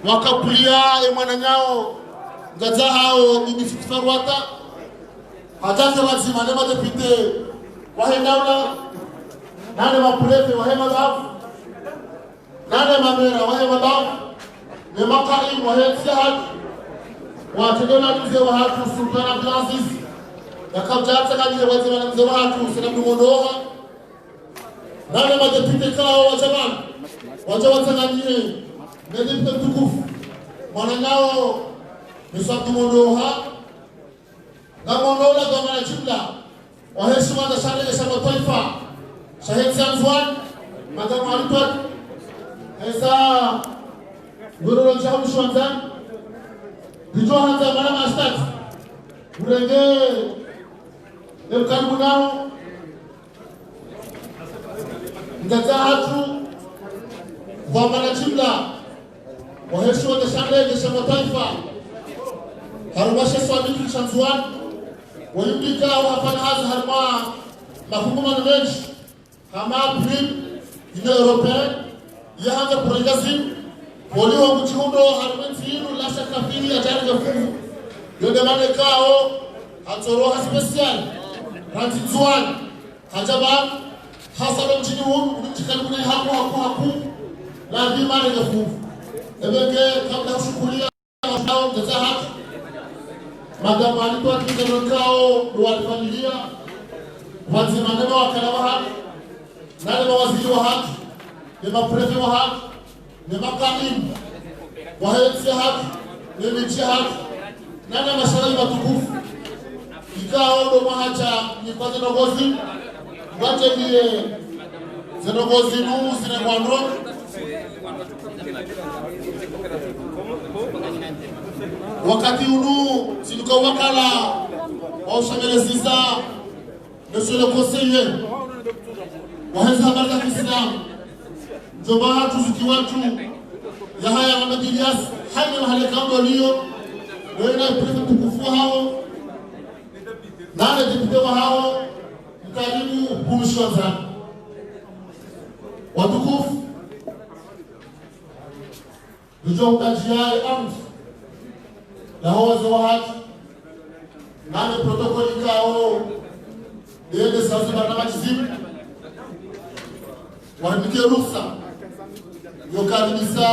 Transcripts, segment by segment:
wakapulia mwana nyao ngaza hao bibi Farwata hataza wazima ne madepite wahe daula nane mapulefe wahe mabafu nane mamera wahe mabafu ne makaim wahe sihad watendona mzee wa hatu Sultan Abdulaziz yakabjata kanje wazima na mzee wa hatu Sanamu Mondoha nane madepite kao wa jamani wajawatanganyie medipite mtukufu mwana nao Sanamu Mondoha Gamondola Gomana Jumla waheshima na shale ya taifa Shahid Zanzwan Madamu Alipad Eza Gururo Jahu Shwanzan Dijo Hanza Malama Astat Urenge Nemkaribu nao Ngaza hatu Gomana Jumla waheshima na shale ya taifa Harubasha Swamitu Chanzuan Walimbika wafanya hazi harma mahukuma na menshi hama prim ina European ya hanga progressive wali wa mchihundo harmentiru la shakafiri ya jari gafufu yode mane kao hatoroha special ranti zuan hajaba hasalo mchini huu mchikalibune haku la vi mane gafufu ebeke kabla ushukulia wafao mteza hatu Madamu Alipad Mzanokao Luwalifanilia wazima nema wakala wa haki nane mawaziri wa haki nema prefe wa haki nema kaimu wahensi haki nemichi haki nane masharali matukufu ikao ndo mahacha nikwa zenogozi wate niye zenogozi nuu zine mwandro wakati unu sinuka wakala wa ushamelesiza Monsieur le conseiller wahenza habari za Kiislamu njoba hatu zuki watu ya haya Muhammad Ilyas haina mahali kando liyo wena prefect tukufu hao nane depute wa hao mkarimu kumshwanza watukufu njo mtajiae amtu na hawa wa haki nane protokoli kao Dede sasa barnama chizimu Wahamike ruhusa Yokaribisa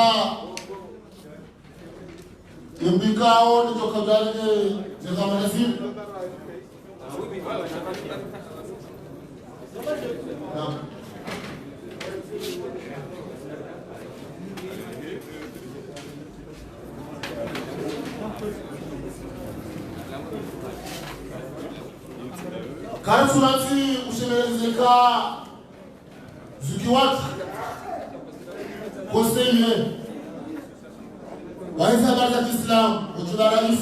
Yombikao ni jokagalike Jekamanasimu Kansuransi ushemelezeka zuki watu Koseye Wahenza habari za Kiislamu Ujula rais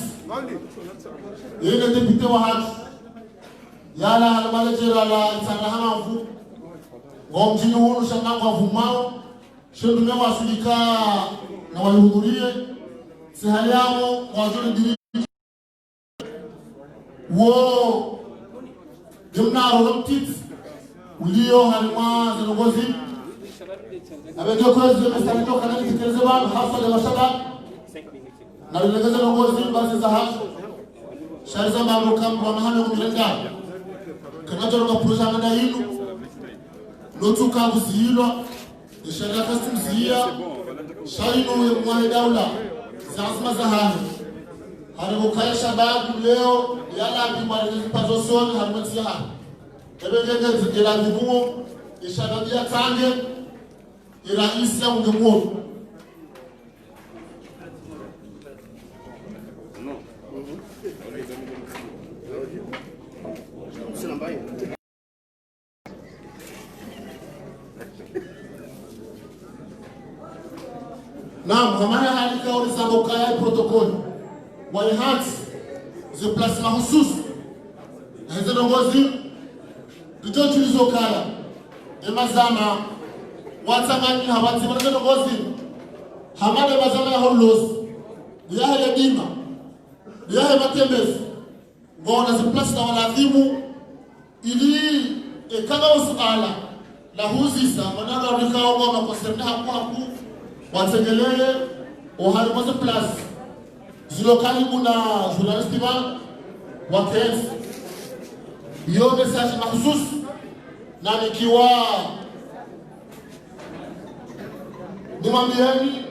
Yene depute wa haki Yala halamalejera la Itanahama mfu Ngomjini hunu shangangu wa vumao Shendume wa Afrika na walihudhurie Sihali yao wajuri diri Wo Jumna rolomtit ulio halima zenogozi abejokozi mestanijo kanani tikelezebana hafla ya mashaba na lilegeza nogozi basi za hafu shariza mambo kama kwa mahame kumilenga kanajoro kapuruza ngada hinu notuka kuzihilwa isharia kastu mzihia shainu mwahe daula zazima za hanu Harimukaya shababu leo yala bimwalezi pazosoni harimwezi ya hanu ebegenge zikela zibuo ishadabia tange iraisi ya ungemuono Naam, hamana halika ulisamukaya protokoli Walihati ziplasma hususu Heze nongozi Dujo chulizo kaya Emazama Watangani hawati Heze nongozi Hamane mazama ya holos Yahe ya dima Yahe matembezi Ngona ziplasma waladhimu Ili Ekanga usuala La huzisa Manana rika ongo Makoserna haku Watengelele au harimo de place zilokali kuna journaliste wa Kens yo message mahsus na nikiwa nimambieni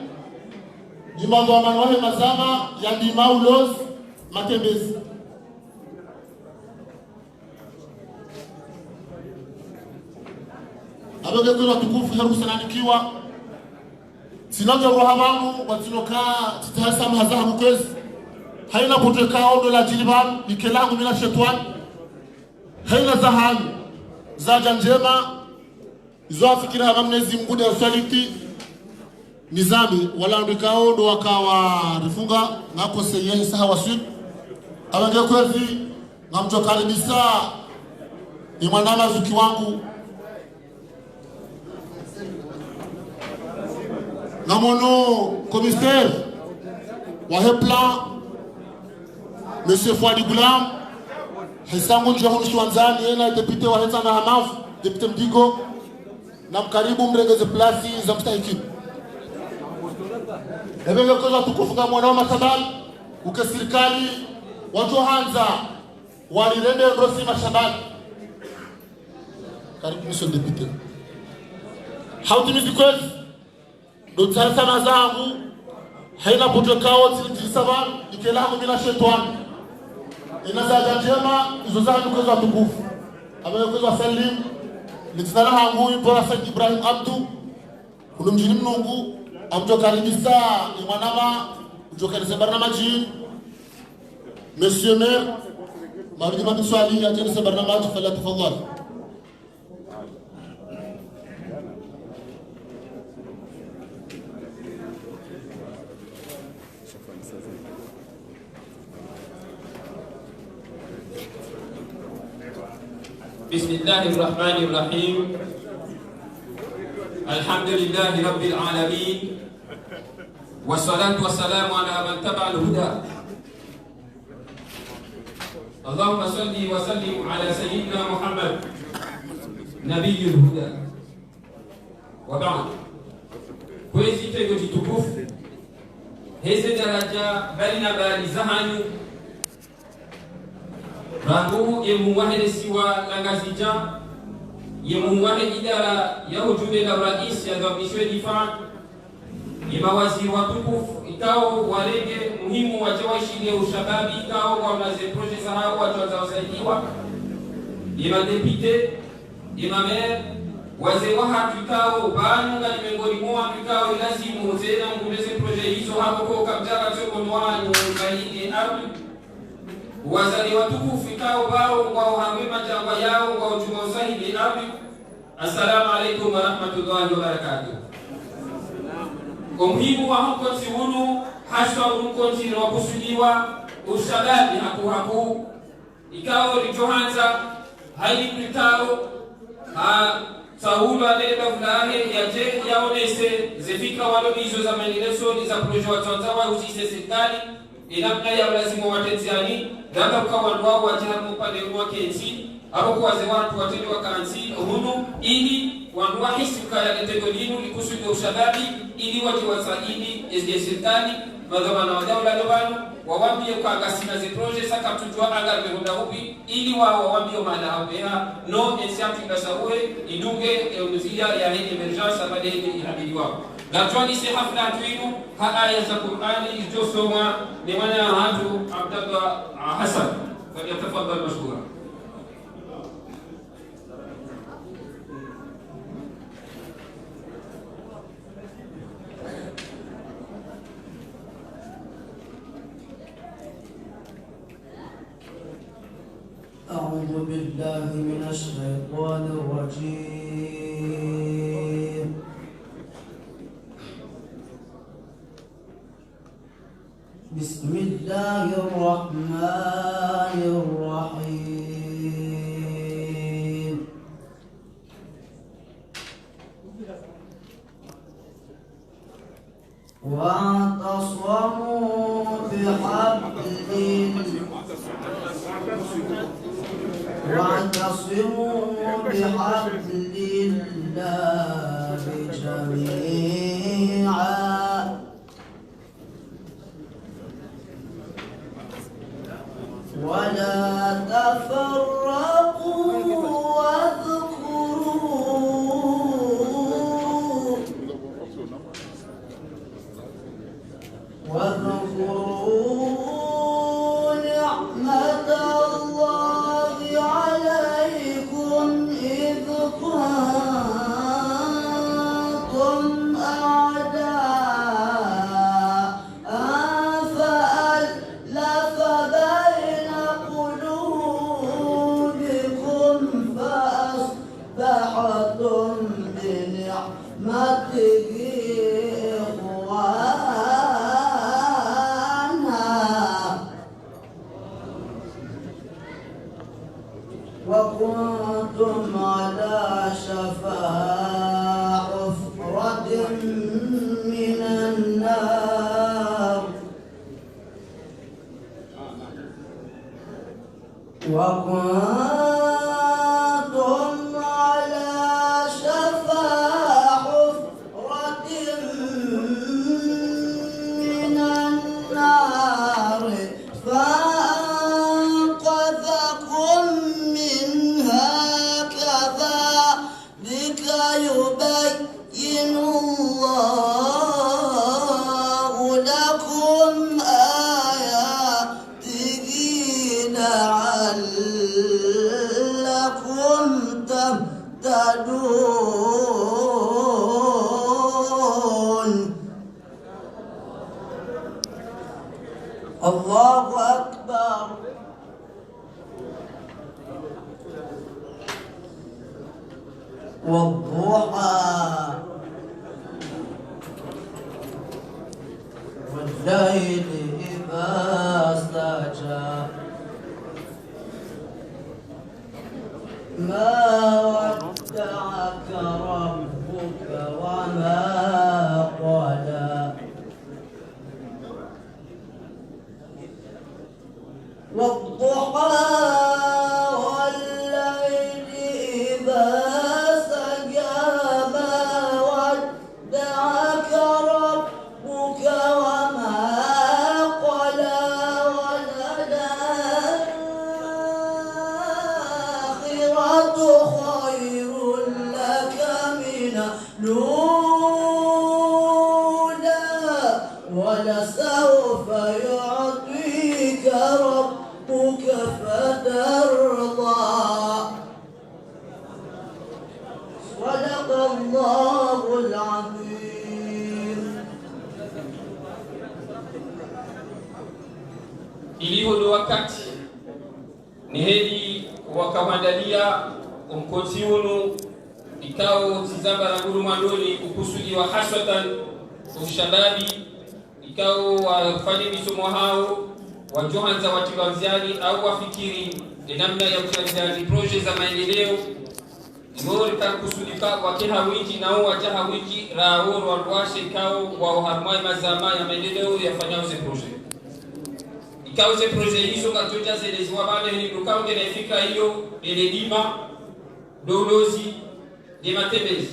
jimambo wa manwahe mazama ya Dimaulos Matembezi abage kwa tukufu harusi na nikiwa sinaje rohamangu watinoka titahasa mahazamu kwezi haina potekao dola jiliban nikelangu mina shetwan haina zahani zaja njema izo afikira hama mnezi mgude ya usaliti nizami wala ndikao ndo wakawa rifunga ngako seyehi saha wasud abage kwezi ngamjokaribisa ni mwanama zuki wangu Namono commissaire wa plan monsieur Fouadi Goulam Hesangu Njahun Shwanzani yena député wa Hetsa na Hamaf député Mdigo na mkaribu mregeze plasi za mstahiki ebenge koza tukufuka mwanao matabal uke serikali watu hanza walirende ndosi mashabani karibu monsieur député hautimizi kwezi Dutsa sana zangu haina potokao tilisaba ikelangu bila shetani inazaja njema hizo zangu kwa tukufu amekweza salim nitsana hangu bora Said Ibrahim Abdu kulumjini mnungu amtokaribisa ni mwanama ujokanisa barnamaji monsieur maire marudi mabiswali ajenisa barnamaji fala tafadhali بسم الله الرحمن الرحيم الحمد لله رب العالمين والصلاة والسلام على من تبع الهدى اللهم صل وسلم على سيدنا محمد نبي الهدى وبعد كويسي تيجي تكوف هذه درجة بين بالي زهاني Rangu yemuwahe siwa langazija yemuwahe idara ya ujumbe la rais ya dhamishwe difa yemawaziri watukufu ikao walege muhimu wajawashiria ushababi ikao wanaze proje za hao watu wazawasaidiwa yemadepite yemamer wazee wa hatu ikao banu ngani miongoni mwa ikao lazimu zena mkuleze proje hizo hapo kwa kabjara choko nwani mbaini ardu wazali watukufu ikao bao kwa uhamwe majangwa yao kwa ujuma usahili abi. Assalamu alaikum wa rahmatullahi wa barakatuh. Umuhimu wa hukonzi hunu haswa unukonzi wa kusudiwa ushababi haku ikao lijohanza haili mlikao sahulu aleba vulahe yaje yaonese zefika walomizo za manileso ni za proje watanzawa uzise serikali inamna ya lazima watenziani dada kwa wao wajamu pale kwa kenzi hapo kwa watu watende wakanzi hunu ili wandu wahisi kaya letegolinu likusudi ushababi ili waje wasaidi serikali madhamana wa dawla lobano wawambie kwa gasina ze projet saka tujua anga mehunda upi ili wao wawambie maana hapa no ensiatu basawe idunge eunuzia ya hii emergence abade inabidi wao na twani si hafla twinu ha aya za Qur'ani izosoma ni maana hatu Abdullah Hassan falyatafadhal mashkura. أعوذ بالله من الشيطان الرجيم بسم الله الرحمن الرحيم واعتصموا بحبل واعتصموا بحبل الله جميعا واذكروا نعمة الله عليكم إذ كنتم أعداء فألف بين قلوبكم فأصبحتم بنعمته وكنتم على شفا حفرة من النار وكنتم على شفا حفرة من النار فأنقذكم منها كذلك يبين الله لكم آياته لعلكم تهتدون. الله أكبر. والضحى والليل إذا سجى ما ودعك ربك وما قلى والضحى والليل إذا سجى ما ودعك ربك وما قلى وللآخرة خير لك من الأولى ولسوف يعطيك ربك فترضى. صدق الله العظيم. Ilivyo ni wakati ni heri wakamandalia umkoti unu ikao tizamba na guru mandoni ukusudiwa haswatan ushababi ikao wafanye misomo hao wajohanza watiwanziani au wafikiri namna ya kutanziani proje za maendeleo imori kusudika wakeha wiki nao wajaha wiki raoro walwashe ikao wa harmai mazama ya maendeleo yafanyao ze proje ikao ze proje hizo katoja zeleziwa bane ni dukao genefika hiyo eledima dolozi de matembezi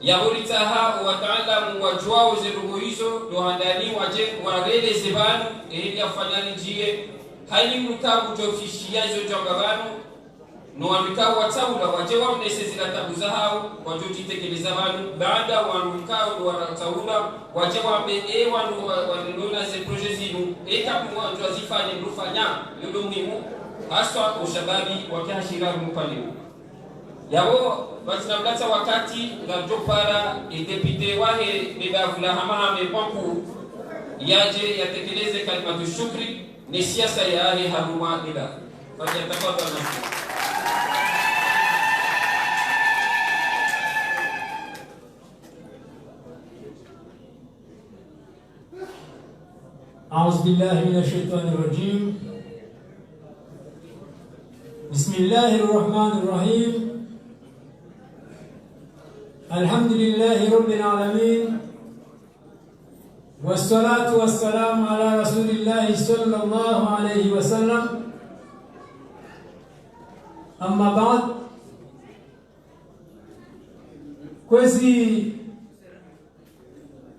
yaholitaha wataalamu wajuao zerugo hizo dohandani waje wareleze banu ili afanyani njie haini mrukabu jofishia hizo jangabanu no wandikao wataula waje wamnese zila tabuza hao wajotitekeleza banu baada wandikao wataula waje wambe wanunona ze proje zinu ekamu wajwazifanye mrufanya yodo muhimu haswa ushababi wakihashira mpalimu yabo batinamlata wakati ngajopara idepite wahe bebavula hamahame mwanku yaje yatekeleze kalimatu shukri ni siasa ya ahe haruma ila falyatafadhal nafsi. أعوذ بالله من الشيطان الرجيم. بسم الله الرحمن الرحيم. الحمد لله رب العالمين والصلاة والسلام على رسول الله صلى الله عليه وسلم. أما بعد كوزي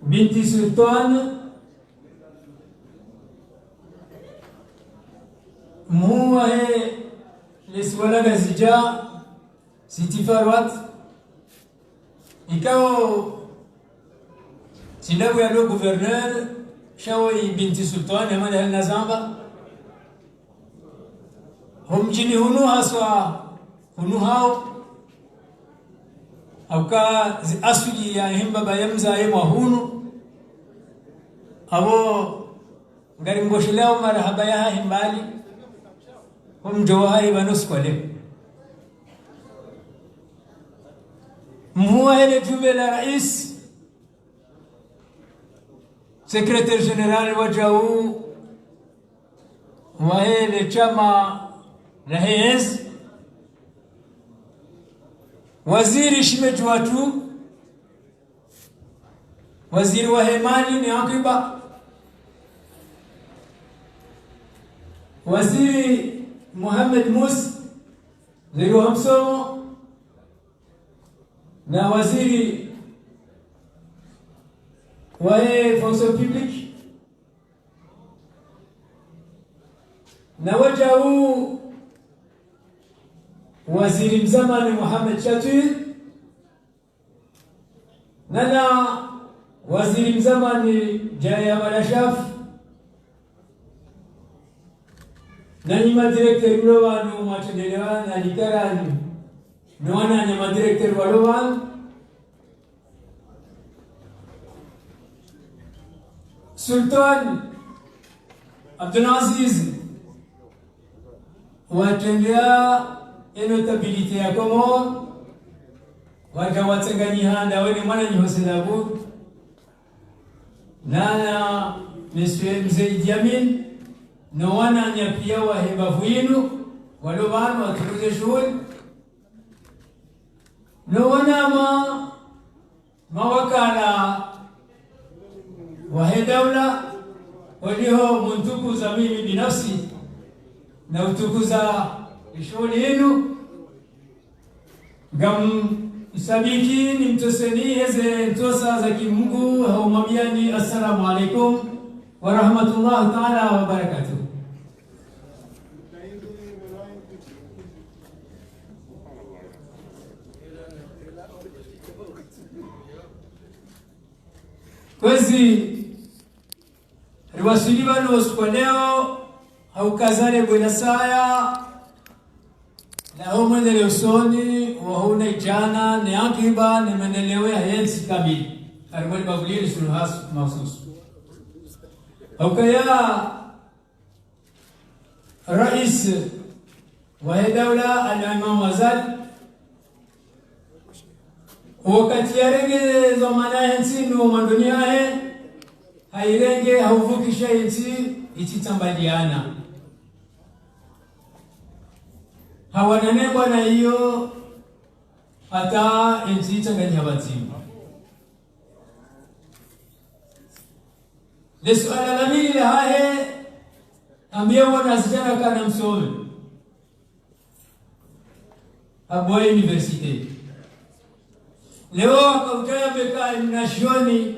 بنتي سلطان muwa he leswala gazija sitifarwat ikao sinabu ya lo gouverneur shawi binti sultan amana hal nazamba humjini hunu haswa hunu hao auka asuli ya himba bayamza yemwa hunu abo ngari ngoshilao marhaba ya himbali humjoha ibanus kwale muwa ile jumbe la rais secrétaire général wa jau wa ile chama la hez waziri shimejwatu waziri wa hemani ni akiba waziri Mohamed Mus zero hamsomo na waziri wa fonction publique na wajau waziri mzamani Mohamed Chatui na waziri mzamani Jaya Malashaf na ni madirecteur mlowanu matendelewa na likarani nwana na madirecteur walowan Sultan Abdelaziz watendea notabilité ya Komoro wajawatangani handa wene mwana nyihoselabu na monsieur Mzee Idi Amin no wana nyapia wa hebavu yinu walobanu waturuze shughuli no wana mawakala wa hedawla waliho muntukuza mimi binafsi na utukuza shughuli yenu gam isabiki ni mtoseni heze ntosa za kimungu haumamiani assalamu alaikum wa rahmatullahi ta'ala wa barakatuh. Kwezi riwasili bano kwa leo haukazane bwana saya na homene usoni wa huna jana ni akiba ni menelewe hayati kamili karibuni bavulili suluhas mahsus haukaya rais wa dawla al-imam Wazal wakati yarenge zamana hensi no mandunia hairenge hauvukisha hensi ititambaliana hawanane bwana hiyo hata enzi changanya batima lesuala la mili hae ambia wana zijana kana msomi aboye universite leo akautaya beka nashoni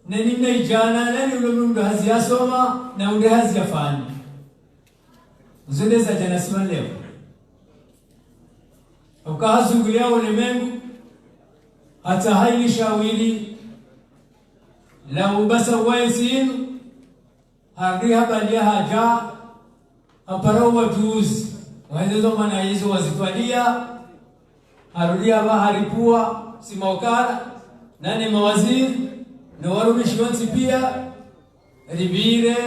na nina ijana nani ule hazi yasoma na ule hazi yafani zile za jana siwa leo ukahazungulia ulimwengu hata haili shawili la ubasa waisinu hadi habari haja apara wajuzi waendezo maana hizo wazitwalia harudia baharipua simokara nani mawaziri na warumishionsi pia ribire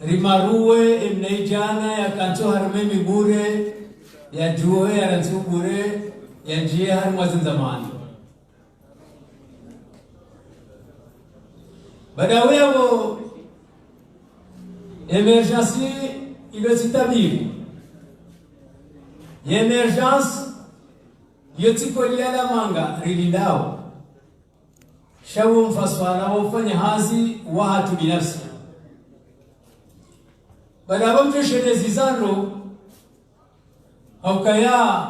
rimaruwe imnaijana ya kanto harumemi bure ya juwe ya rantsubure ya jie har mwazin zamani badawewo emergency ilositabiri emergence yotikolia la manga rilindao shawu mfaswala wafanya hazi wa hatu binafsi badawo mtushene zizano haukaya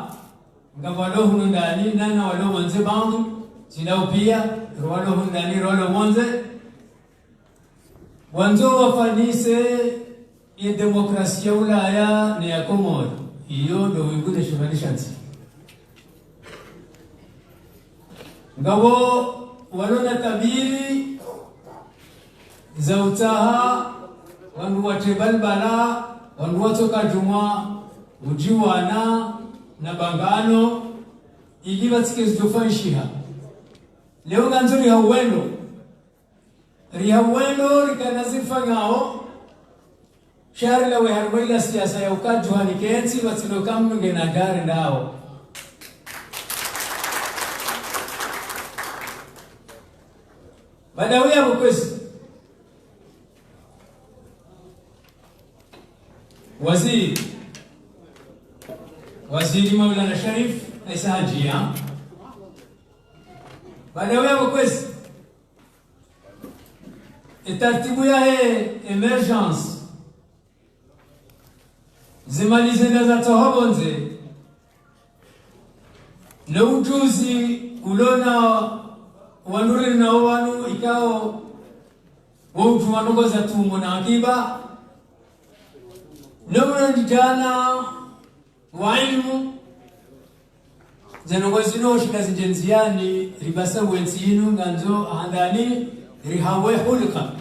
ngavalo hunu ndani nana walo manze bandu sinao pia walo hunu ndani walo manze wanzo wafanise ya demokrasia Ulaya ni ya Komoro. Hiyo ndio wengine shughulisha nchi. Ngabo walona tabiri za utaha wandu watebalbala wandu watoka jumwa ujiwana na bangano ili batike zijofanishiha. Leo ganzo rihawendo rikanazifangao shari la weharwela siasa ya ukajuhani kensi batino kamnunge na gari ndao. Badawi ya bukwesi Waziri Maulana Sharif Isa Hajia Badawi ya bukwesi taratibu ya emergence zimalize ngaza tohobonze na ujuzi ulona wanduri na wanu ikao wautu wanongoza tumo na akiba namna njana wa ilmu zanongozi no shikazi jenziani ribasa wenzinu nganzo ahandani rihawe hulika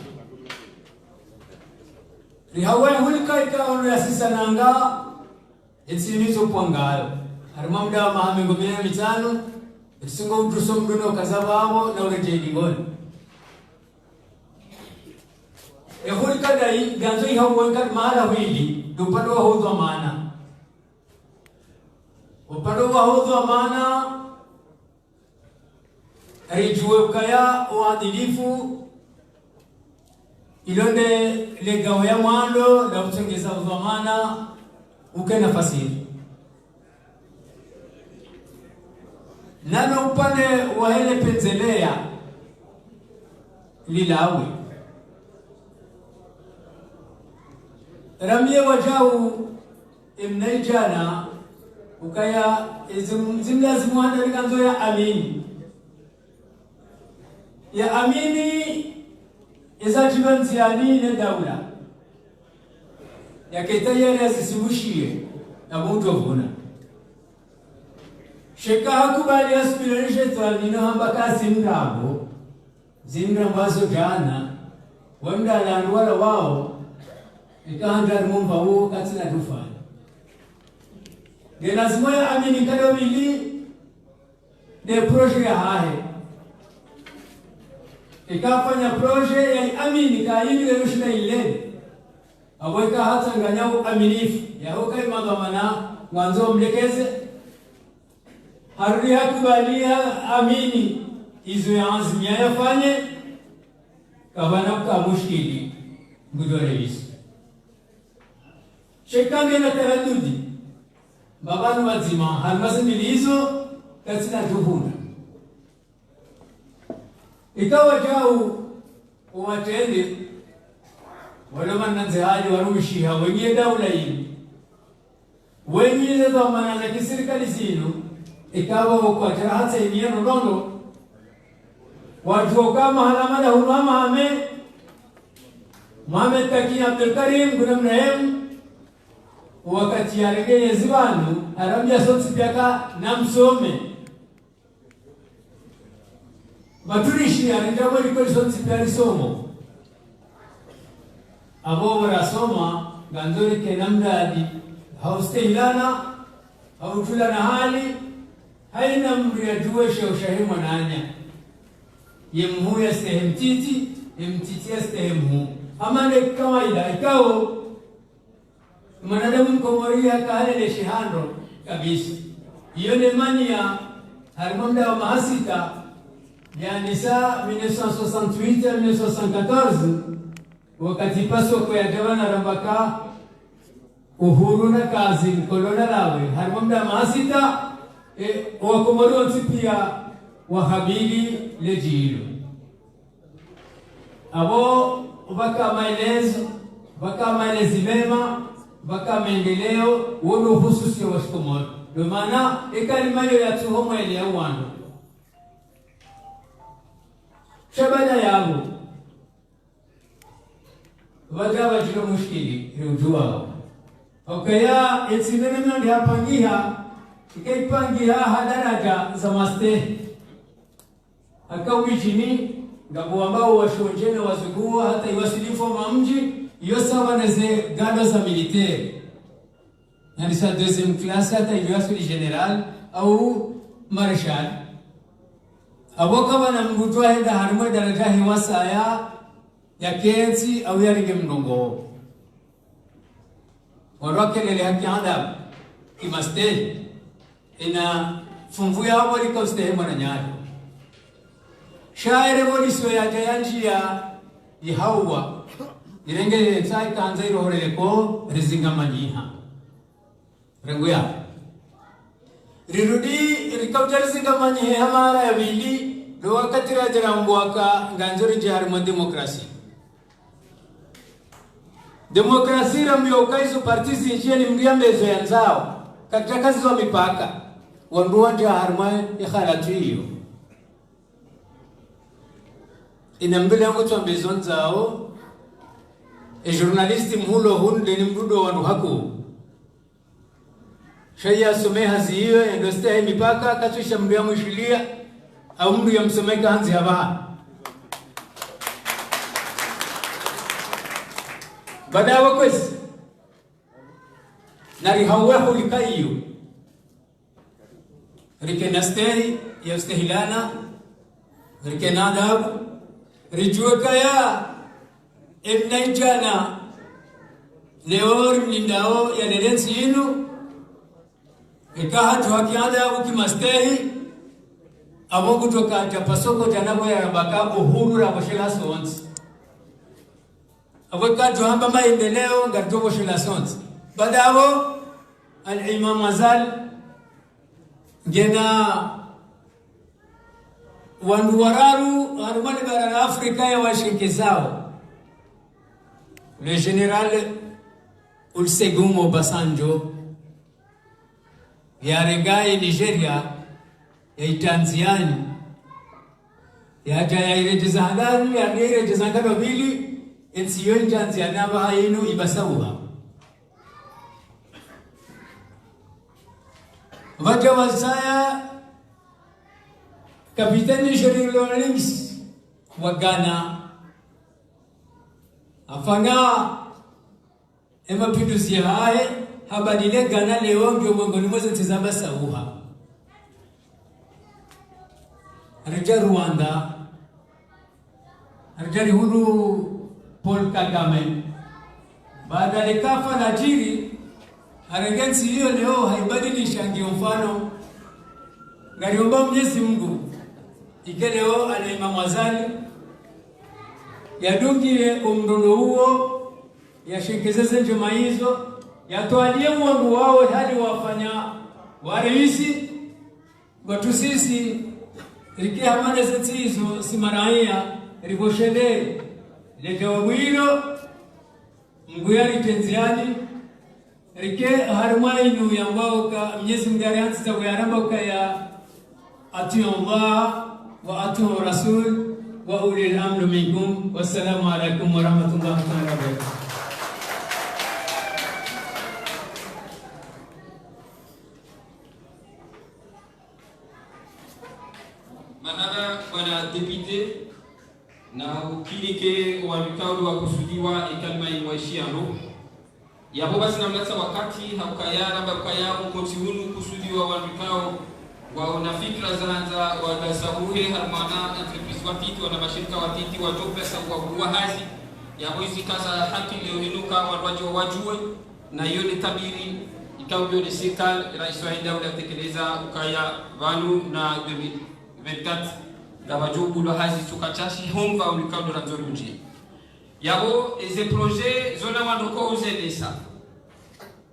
ikao ya sisa nanga ensinizo kuangayo harima mda wa mahamengo mene mitano ikisunga utuso mduno kazabamo na ureje digoni hulika dai ganzo ihawe mahala wili dupado wa hudwa maana upado wa hudwa maana rijuwe ukaya uadilifu ilonde legawo ya mwando na utengeza udhamana uke nafasi. Nano upande wa hele penzelea lilawe ramie wajau imnaijana ukaya zimlazimu handa likanzo ya amini izajiba nziani ne daula ya ketayari azisimushie na mtu vuna sheka hakubali aspiranishe twanino hamba kasi mrambo zimrambazo jana wamda landwala wao ikahanda mumba wao katina dufani de lazima ya amini kado mili de projet ya hahe ikafanya projet ya amini kaini le rushna ile aweka hata nganyao aminifu ya hokai magamana mwanzo mlekeze harudi hakubalia amini izo ya azimia yafanye kabana mushkili ngudore visi shekange na taradudi babanu wazima halmazimili hizo katina juhunda ikawa jau uwatende wala mananze haji warumshiha wenye daula hii wenye dhamana za kiserikali zinu ikawa kwa hata iniano nono watu kama halamada hunama Mohamed Taki Abdul Karim kuna mrehemu wakati yarege zibanu arabia soti piaka na msome maturishi alindawo liko soti piaka somo abo warasoma gandori ke namdadi haustehilana hautulana hali haina mriajuesha ushahima nanya yemhuya sehemu titi yemtitia sehemu amane kawaida ikao mwanadamu mkomoria kahale shihando kabisa hiyo ni mania harimamda wa mahasita yani saa 1968 1974 wakati paso kwa ya jawana rambaka uhuru na kazi mkolona lawe harimamda mahasita wakomori ontipia wahabili lejilo abo baka maelezo baka maelezi mema baka maendeleo wono hususi wa shikomoro ndio maana kalima hiyo ya tuhomo ile ya wando shabada yabo wajaba jilo mushkili rujua okaya etsinene ndi hapangiha ikaipangiha hadaraja za maste akawijini ngabo ambao washonjene wazugua hata iwasilifu mamji iyo sawa na ze gado za militaire yani sa deuxième classe hata iwasili general au marshal aboka bana mgutwa henda harimo daraja hiwasa ya kenzi au ya ringe mnongo warakelele haki anda kimaste ina fungu ya wali koste mwana nyayo shaire wali soya jayanjia ihawa irenge sai kanza irorele ko rizinga manyiha renguya rirudi rikautarizinga manyiha mara ya bili do wakati rajara mbwaka nganzori jihar mo demokrasi ramyo kaizo partizi nchini mriambezo ya nzao katika kazi za mipaka wanduwa ndia harma ikhalatu hiyo inambele yangu tuambezo nzao journalisti mhulo hunde ni mdudo wandu haku shaya some hazi hiyo endostea mipaka katusha mdu ya mwishilia au mdu ya msomeka hanzi haba badawa kwezi nari hawahu likaiyo rike nastehi ya ustahilana rike nadabu rijue kaya ibnaijana leo mlindao ya lelensi inu ikaha tuwaki adabu kimastehi abo kutoka japasoko janabo ya rabaka uhuru raboshela sonzi aweka tuhamba maendeleo ngatobo shela sonzi badao al-imam Azal gena wandu wararu harumani bara Afrika ya washirikizao le general Olusegun Obasanjo ya regai Nigeria ya Tanzania ya jaya irejeza handaru ya irejeza ngalo bili ensiyo Tanzania ba yinu ibasawa waja wasaya kapitani Jerry Rawlings wa Ghana afanga emapinduzi haye habadile Ghana leo ndio ngoni mwezi tizamba sauha arja Rwanda arja huru Paul Kagame baada ya kafa Najiri arengensi hiyo leo haibadilisha ngio mfano ngaliomba Mwenyezi Mungu ikeleo al-Imam Azali yadungile umruno huo yashekeze njema hizo yatwalie wangu wao hadi wafanya warisi watu sisi rike amana zetizo simaraia riboshele lekawilo mguyari tenziani rike harmainu yambao ka Mwenyezi Mungu alianza kuyaramba ka ya atiu Allah wa atiu Rasul wa ulil amri minkum. Wassalamu alaikum warahmatullahi wabarakatuh. Manana bwana député na ukilike wa vikao wa kusudiwa ikalma iwaishiano yabo basi namleta wakati haukayana bakaya ukotihunu kusudiwa wa vikao waona fikra zanza wadasabuhe harmana entreprise watiti wana mashirika watiti watoe pesa kwa kuwahazi ya mwezi kaza haki leo hinuka watu wajue na hiyo ni tabiri ikao ni serikali rais wa India unatekeleza ukaya vanu na 2024 gawajobu lo hazi tukachashi homba ulikao ndo nzuri mji yabo eze projet zona mandoko uzelesa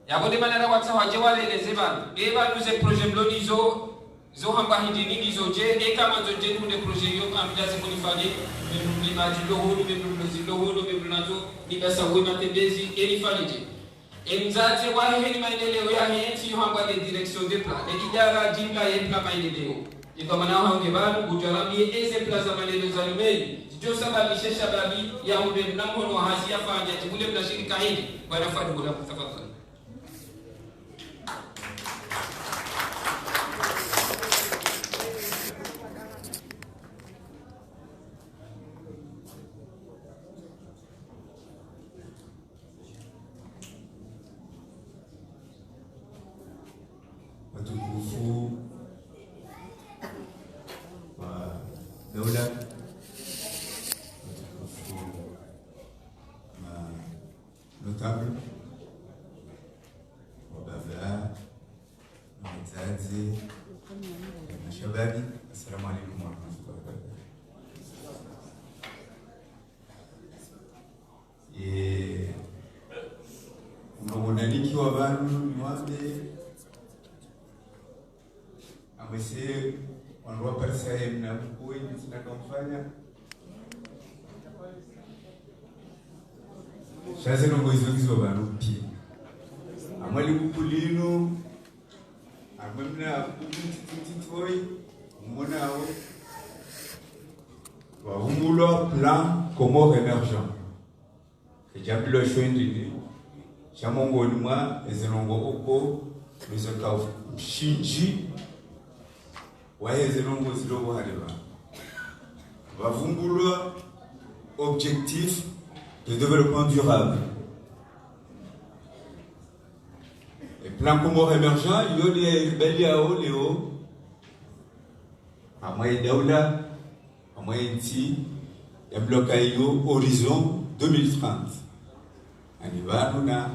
yabo de manera watsa wajewale lezeba eba nuze projet mlonizo zo hamba hidini nizo je e kama zo je kunde projet yo amjaze kunifanye mimi maji lohulu mimi lohulu mimi nazo nibasa wema tembezi elifalije emzaje wahe ni maendeleo ya nchi hamba de direction de plan e idara jimla ya plan maendeleo iko maana hange bado ujarambie eze plaza maneno za lumeni jo sababisha shababi ya unde mnamono hasia fanya timule mnashirika hili bwana fadi bora tafadhali. Watukufu wa dola, watukufu notable, wababa, wazazi, mashababi, assalamu alaikum warahmatullahi wabarakatuh. Mnamonaniki wa banu mwambe amese wanwa parsa na mkuu tunakamfanya shaze no hizo banu pia amali kukulino amemna kumtititoi mmonao wa humulo plan Comores émergent que j'appelle choindini chamongo ni mwa ezelongo oko luzaka shinji wayezelongo zilobo haliba vavumbulwa objectif de développement durable. Le plan Comores émergent yoni beliao leo amay daula amay nti ya bloka yo horizon 2030 anibanu na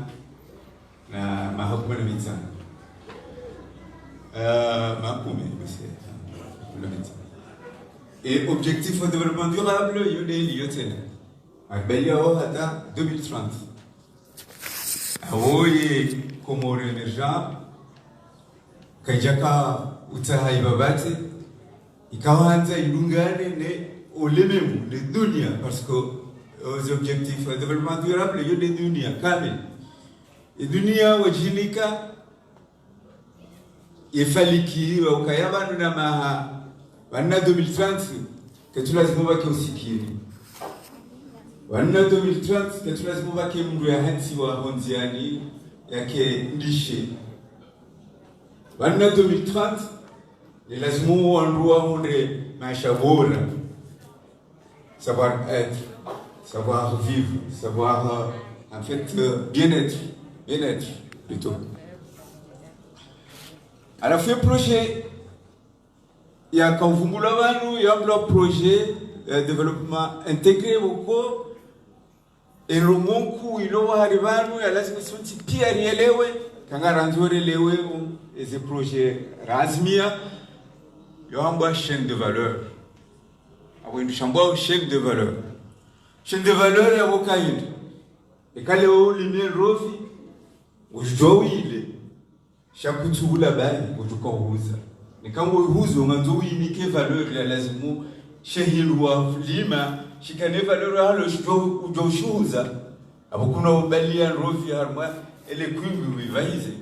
mahakuma na mitano makumi et objectif de développement durable yoni yotene Abeliao hata 2030. Awoye Comores émergent kajaka utahai babate ikawanza ilungane ne olememu le dunia parce que aux objectifs de développement durable yo de dunia kamili et dunia wajinika ifaliki ukayaba na maha wana 2030 que tu lazima baki usikiri wana 2030 que tu lazima baki mndu ya hansi wa honziani yake ndishe wana 2030 ni lazima uandua honde maisha bora savoir être savoir vivre savoir en fait bien-être plutôt. À la fin projet il y a quand vous moulawanu il y a un projet de développement intégré au et le monku ilo haribanu ya lazima sonti pia rielewe kanga ranzore lewe et ce projet razmia yo amba chaîne de valeur awo une chambo chaîne de valeur ya wokaid et kale o limien rofi ujowile shakutula bai ujukohuza ni kama uhuzo nganzo yinike valeur ya lazima shehilwa lima shikane valeur halo ujoshuza abukuna obalia rofi harma ele kwingu wivaize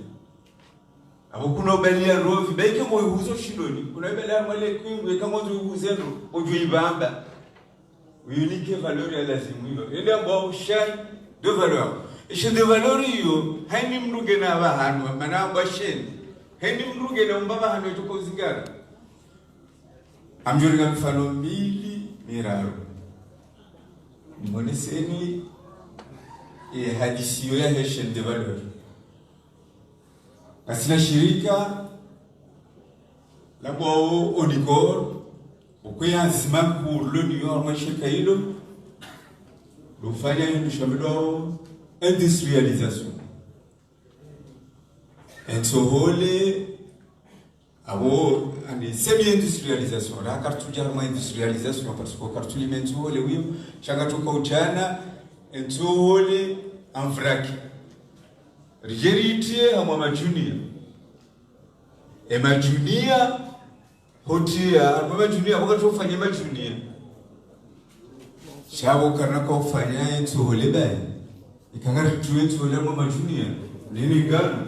abukuna obalia rofi baike mo uhuzo shiloni kuna obalia male kwingu kama ujuzeno ujuibamba unique valeur ya lazima hiyo ile ambao chaîne de valeur et chaîne de valeur hiyo haini mruge na bahanu maana amba chaîne haini mruge na mbaba hano tuko zingara amjuri mfano mbili miraro moneseni et hadisi ya chaîne de valeur asina shirika la kwao Odicor ukuya nzima kulo niyo amashika hilo lufanya ndishamilo industrialisation entohole abo ani semi industrialisation la kartuja ma industrialisation parce que kartulimento le wiyo changa toka ujana entohole amfraki rigeritie hamwa majunia e majunia hotia mama junia wakati ufanye majunia shabo kana kwa ufanya yetu holebe ikangari tu yetu holema majunia nini gano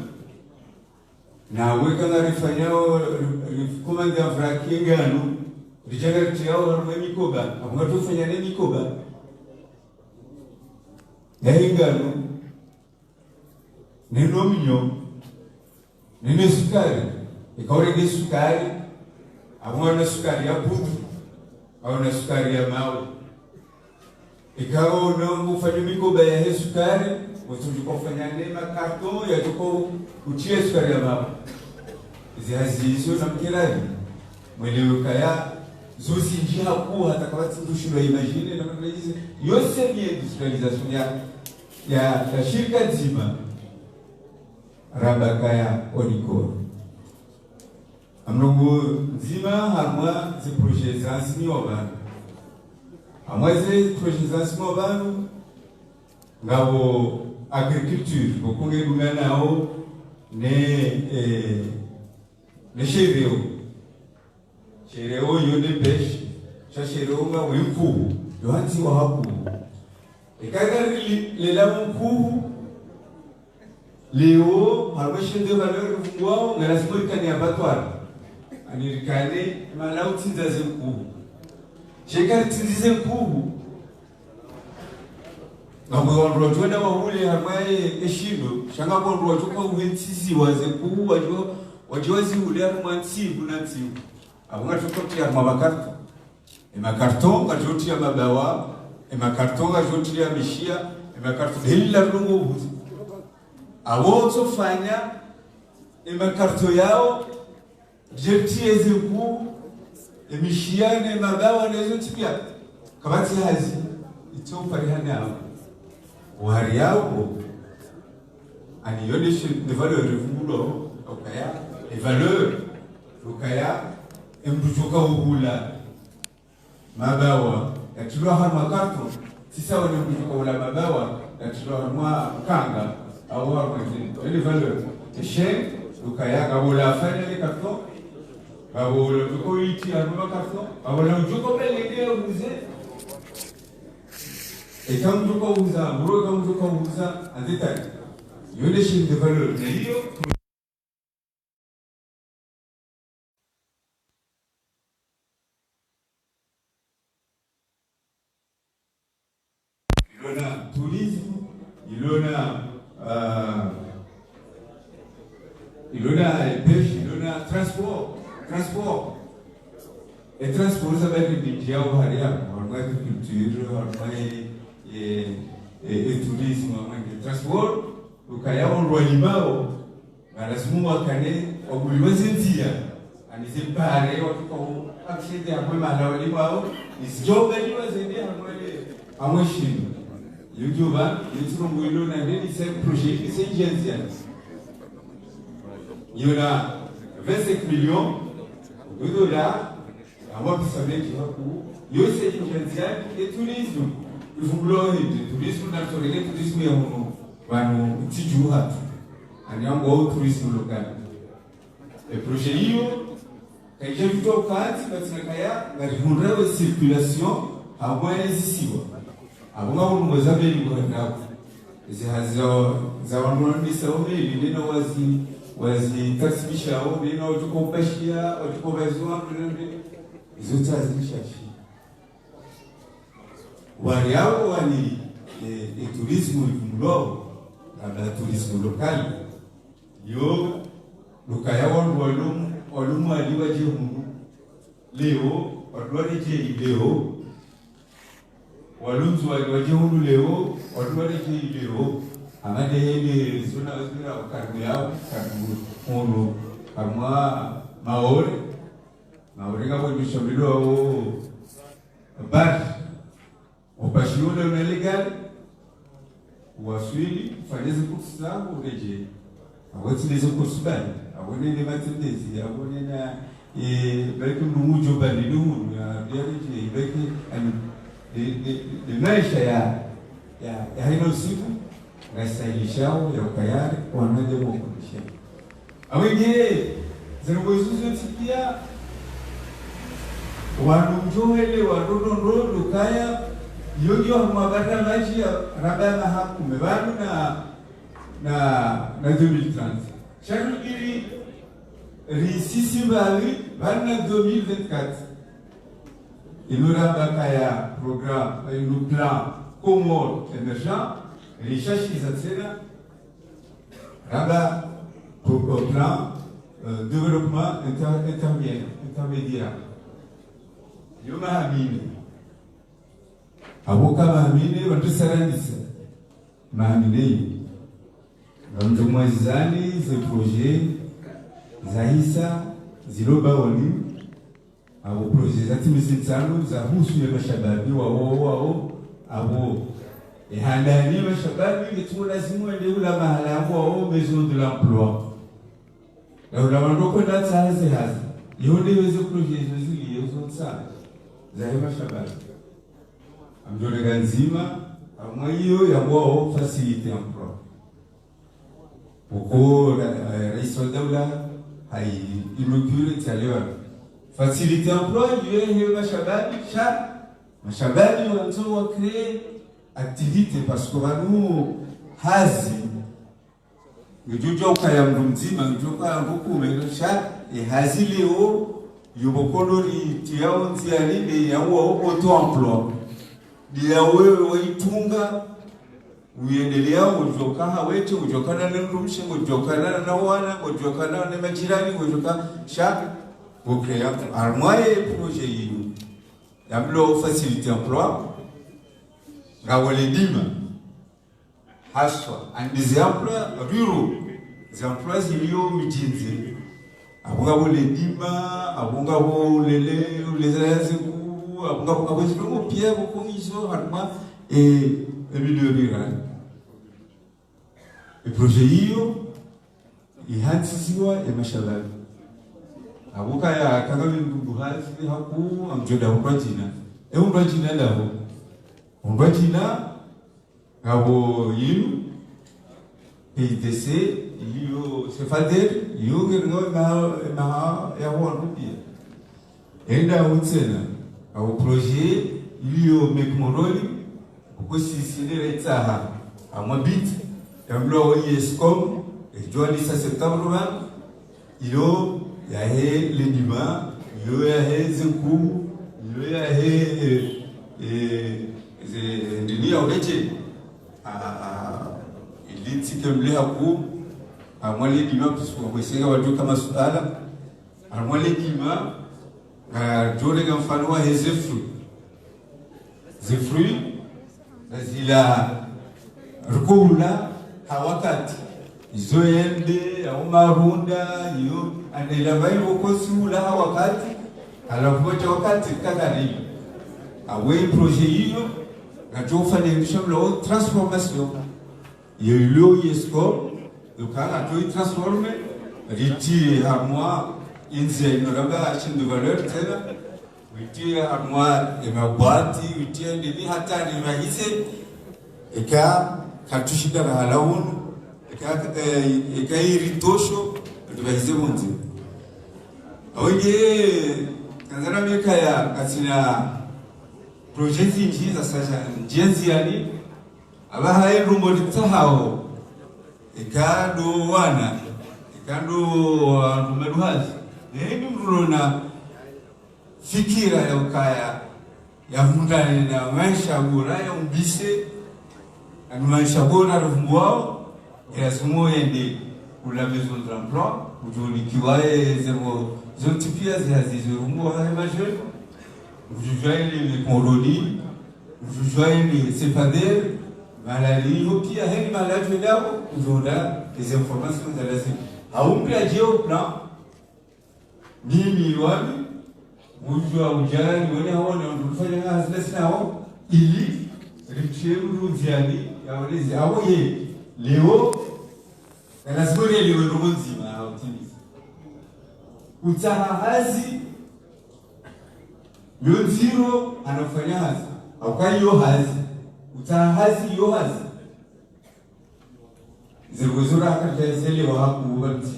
na weka ngarifanyao komande afraki ngano rijaga tiao harma mikoba apunga tufanya ne mikoba ya ngano neno minyo nene sukari ikaorege sukari apunga na sukari ya putu au na sukari ya mawe ikao na mufanya mikoba ya sukari utujuko fanya nema karton ya tuko utie sukari ya mawe zihazizo na mkirani mwelewe kaya zuzi njia kuu hata kama tushindwa imagine na mambo hizi yote ni industrialization ya shirika nzima Rabakaya Onikor amnungu nzima hamwa zi projet zansi obanu hamwa zi projet zansi obanu ngabo agriculture bokunge bunganao ne chereo yone pêche cha chereo nga wimfu yohanzi wa haku ikagari lela mkuu leo harweshe de valeur wao ngalazimo ikani abattoir anirikane malau tinzaze mkuu shekari tinzize mkuu ngabo wanrojona wahule hamaye eshindo shanga bonrojo kwa uwentizi waze mkuu wajozi ule mwantibu na tibu abunga tukotia mabakarto emakarton gajotia mabawa emakarton gajotia mishia emakarton hilla rungu buzi awoto fanya emakarto yao jetie ziku emishia ne mabawa nezo tipia kabati hazi ito parihane yao wari yao ani yodeshi de valeur vulo okaya e valeur okaya embujuka ubula mabawa yatulwa hama karto sisa wale embujuka ubula mabawa yatulwa hama kanga au hama ile valeur tishe ukaya kabula fanya ile karto kabula tuko iti hama karto kabula ujuko belege uze ekamjuka uza muro kamjuka uza andita yule shi de valeur ndio ilona pêche, ilona transport. Et transport ça va être des dia au haria, on agriculture, on et tourisme, on transport, au kaya on rolimao, lazima wakane obuliweze ndia, anize pale watu accéder à moi malalimao, isijoba liweze ndia amweshindo. Yujuba, yituru ilona ndeni c'est projet qui c'est génial. Il y a 25 millions de dollars à moi qui savais qu'il y a pour il y a aussi et tourisme. Il faut glorifier le tourisme naturel, le tourisme est petit jour. Il y a un tourisme local. Le projet quand j'ai vu au cadre, parce que la circulation à moins ici. Avant on nous avait eu un grave. C'est Zawanouan Missaomi, il est wazi taxi bishao bino tukopashia tukobazwa zotazilishashi waliao wani tourisme mlo na tourisme local yo lukaya walum aliwa jehu leo wadwari je leo walunzu aliwa jehu leo wadwari je leo amade hele zona karibu yao karibu ono kama maore kama mshambuliwa au bar opashiona na legal waswili fanyeze kursi zangu reje awati lezo kursi bani awone ne matendezi awone na baki mumujo bani dumu ya reje baki de maisha ya hino siku rasailishao ya ukayari wanaje mkundisha awenge zinagozuzo tikia wanumjoele wadondo lukaya yoyo mwabata maji rabana hakume bado na 2030 charugiri risisi bali bana 2024 inura bakaya programme un plan commun émergent recherche za raba plan développement intermédiaire yoma hamini aboka mahamini watusarandisa mahamini ngamtumwazani ze projet zahisa zilobaoni abo projet zatimisitsano za husu ya mashababi wao abo handani mashababi itulazimu ndeula mahala wao maison de l'emploi la wandoko ndatsaze hazi yonde weze projet zili yozotsa za mashababi amjole nzima amwayo yabo facilité emploi poko rais wa dawla hai inaugure talewa facilité emploi yeye mashababi wanzo wa créer activité parce que wanu hazi ngijojo ukaya mzima ngijoka ngukume hazi leo yubokolori tiao nziani ni yawo auto emploi dia wewe waitunga uendelea ujoka wetu ujokana na rumshi ujokana na wana ujokana na majirani ujoka chaque créer armoire projet yi yamlo facilité emploi ngawale dima haswa and des emplois ruraux des emplois zilio mijinzi abungabo le dima abungabo lele les abungabo beziko pia bokongizo harma milieu rural le projet hiyo ihansisiwa mashababi abuka ya kagawe nduhazi haku amjoda ukwajina ukwajina ndabo ukwajina ngabo yilu PDC iyo sefader iyo ngirgo na ya wandupi enda utsena au projet iyo mekmoroli ukosisile retsaha amabit yamlo yescom ejwali sa septembre iyo yahe ledima iyo yahe zinku iyo yahe ndini oreche iliti kemle haku amwali dima puisque kwesega watu kama suala amwali dima jole gamfano wa hezefru zefru zila rukula hawakati izoende au marunda iyo andela vai ukosi ula hawakati alafu wakati kakaribu awe projet hiyo ngajofanya mshamlo transformation yelo yesko dokana to transforme riti armoire inze noraba action de valeur tena witi armoire emabati witi ndini hata ni rahisi eka katushida na halaunu eka iritosho tubahize bunzi awenge kanzara meka ya katina projet zinji za sasa njenzi yani abahaye rumbo litahao ikado wana ikado numeruhazi nini mruna fikira ya ukaya ya mundani na maisha bora ya umbise na maisha bora rumbo wao ya sumo yende kula maison de l'emploi ujoni kiwae zemo zontipia zihazizo rumbo wa majeur ujujaye les colonies ujujaye les sefader malali pia heni malali lao uzoda les informations de la zone aumpe jeo plan nini wani ujua ujani wale hawana wanafanya kazi nao ili richeru ruziani ya walezi hao ye leo lazima leo nzima hautimizi utahazi yonziro anafanya hazi au kayo hazi utahazi yo hazi zirwezura akatazele wa haku wanti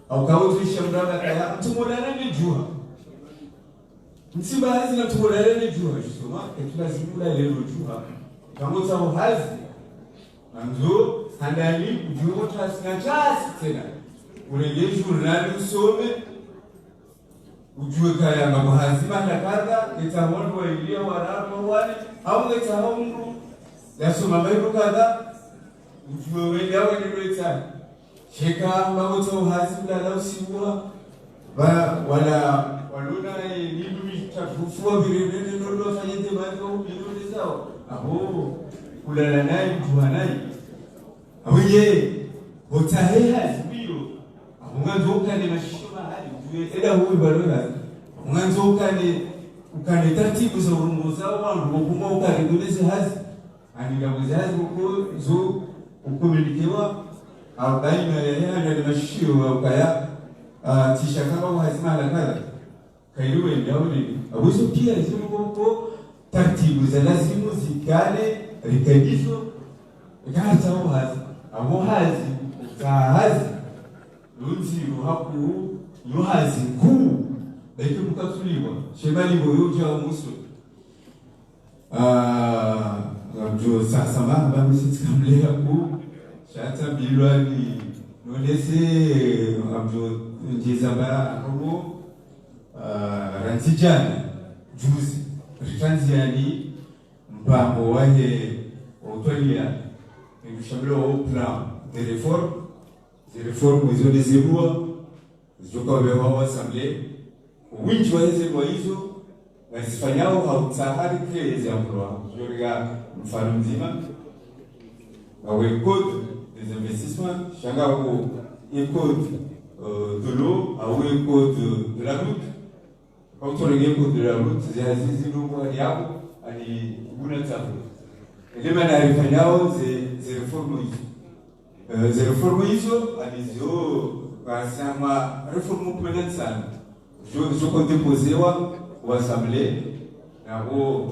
au kawo trishamdana kaya tumolana ni jua msiba hazi na tumolana ni jua soma kila zimula leo jua kama sawa hazi anzo handali jua tasina chasi tena urenge journal usome ujue kaya ngabo hazima takadha itahondo wailia warabu wale au itahondo yasoma mairu kadha ujue wende awe nileta sheka magoto hazima la usiwa wala waluna nidu tafufua vile ndio wafanyete mambo vile zao abo kulala naye mtu naye awiye hotaheha zibio unganzoka ni mashishoma hadi ujue eda huyu barona unganzoka ni ukane taratibu za urungu zao wangu wakuma ukarinduleze hazi anigabuze hazi uko ukumilikewa baina ya ni mashishio ukaya tisha kama hazima halakala kairuwe ndaudi abuzo pia zimu uko taratibu za lazimu zikale rekebisho ikata hazi abo hazi hazi lunzi haku hazi ku beke mukatuliwa shebali boyoja muso ngamjo sasa mama msitikamlea ku shata bilwani nolese ngamjo njezamba robo rantijana juzi ritanziani mpango wahe autolia ngishamlo plan de réforme des réformes hizo dizibua zitokawewa assemblée wingi wa hizo wasifanyao hautahari kile za mproa joriga mfano mzima awe code des investissements changa ko code de l'eau awe code de la route quand on regarde code de la route ziazizi ndogo yao ani guna tabu ile maana alifanyao ze reformu hizo alizio kasema reformu kubwa sana zoko deposewa wa assemblée na ho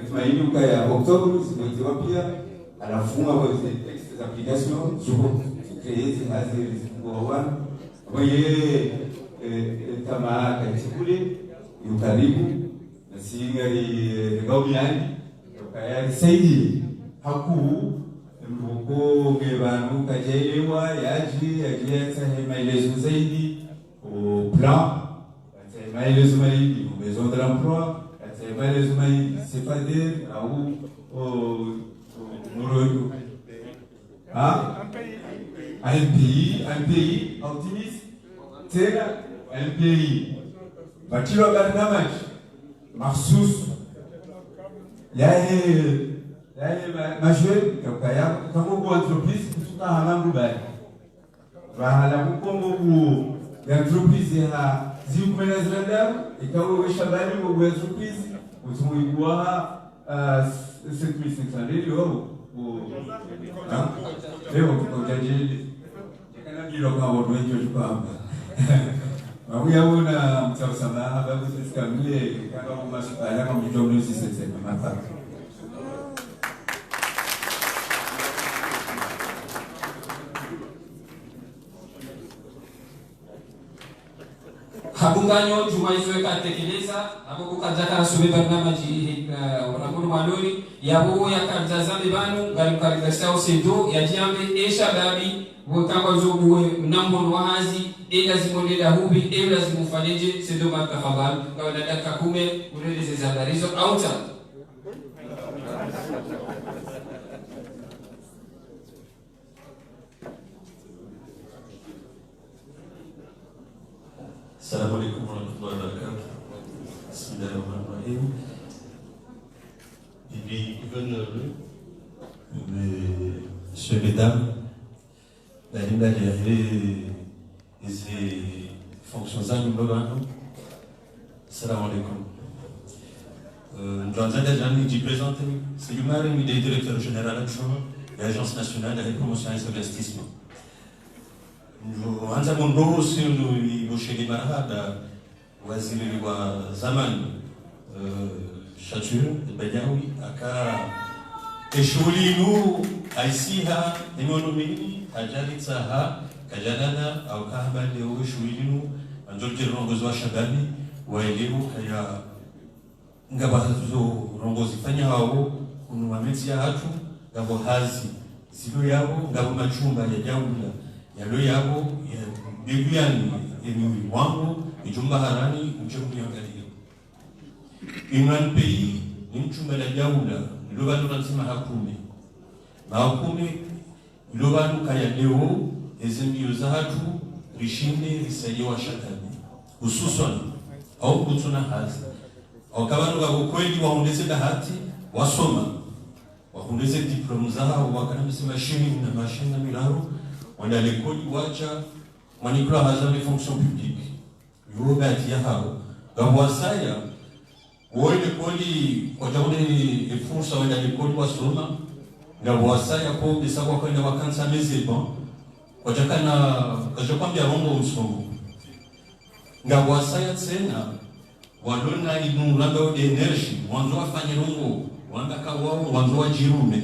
tumaini ukaya Oktoba zimetiwa pia anafunga kwa texte d'application zoko créer hazi zikuwa waye kama katikule yukaribu na singari ngaumiani kaya saidi haku mbuko gebanu kajewa yaji yajeta maelezo zaidi au plan maelezo zaidi au maison de l'emploi maelezo zaidi c'est-à-dire au morodo un pays optimiste tena un pays batilo barnamaj mahsus yaani majeur kaya kama kwa entreprise kutoka hamangu bali bahala kukongo ku entreprise ha zikumena zilanda ikawa weshabali wa entreprise utumwigwa 7500 euro leo tukojaje kana bilo kwa watu wengi tukamba Mabuyaona mtausama hababu sikamile kama masuala kama mjomno sisi sema mafaka habunganyo juma hizo ikatekeleza hapo kukazaka nasube barnamaji wanakuru malori yabo yakazazambe banu galukarikasao sedo yajiambe eshababi wotangwa zobuwe mnambo wahazi lazima ndela hubi lazima ufanyeje sedo makafabal kwa dakika 10 uleleze zangarizo auta Assalamu alaikum warahmatullahi wabarakatuh. Bismillahirrahmanirrahim. Bibi gouverneur, monsieur, mesdames, la ligne d'arrivée et fonctions annuelles. Assalamu alaikum. Nous avons dit présenter, c'est le directeur général adjoint de l'Agence nationale de la promotion et de l'investissement. Anza mondoro sio ni marahada waziri wa zamani Shatur Badawi aka shughuli nu aisiha imonomini ajalitsaha kajalana au kahaba leo shughuli nu anjoje rongozi wa shababi wa elimu kaya ngabazo rongozi fanya hao kunwa meti ya hatu ngabo hazi silo yao ngabo machumba ya jaula yalo yabo ya biguyani ni wangu ijumba harani ujumbe angalia ingan pays ni mchumba la jaula ilo bado nasema hakumi na hakumi ilo bado kaya leo ezembio za hatu rishinde risaidiwa shatani hususan au kutuna hazi au kabano wa kweli waongeze bahati wasoma waongeze diploma zao wakanamisi mashini na mashini na milaro wanda lekodi wacha manikula hazame fonction publique yo bahati ya hao gawasaya wole kodi wajaone fursa wanda lekodi wasoma gawasaya ko bisakwa kwenda wakansa mezeba wajakana kajokwambia rongo msongo ngawasaya tena walona inulamba de energy wanzo afanye rongo wanda kawo wanzo wajirume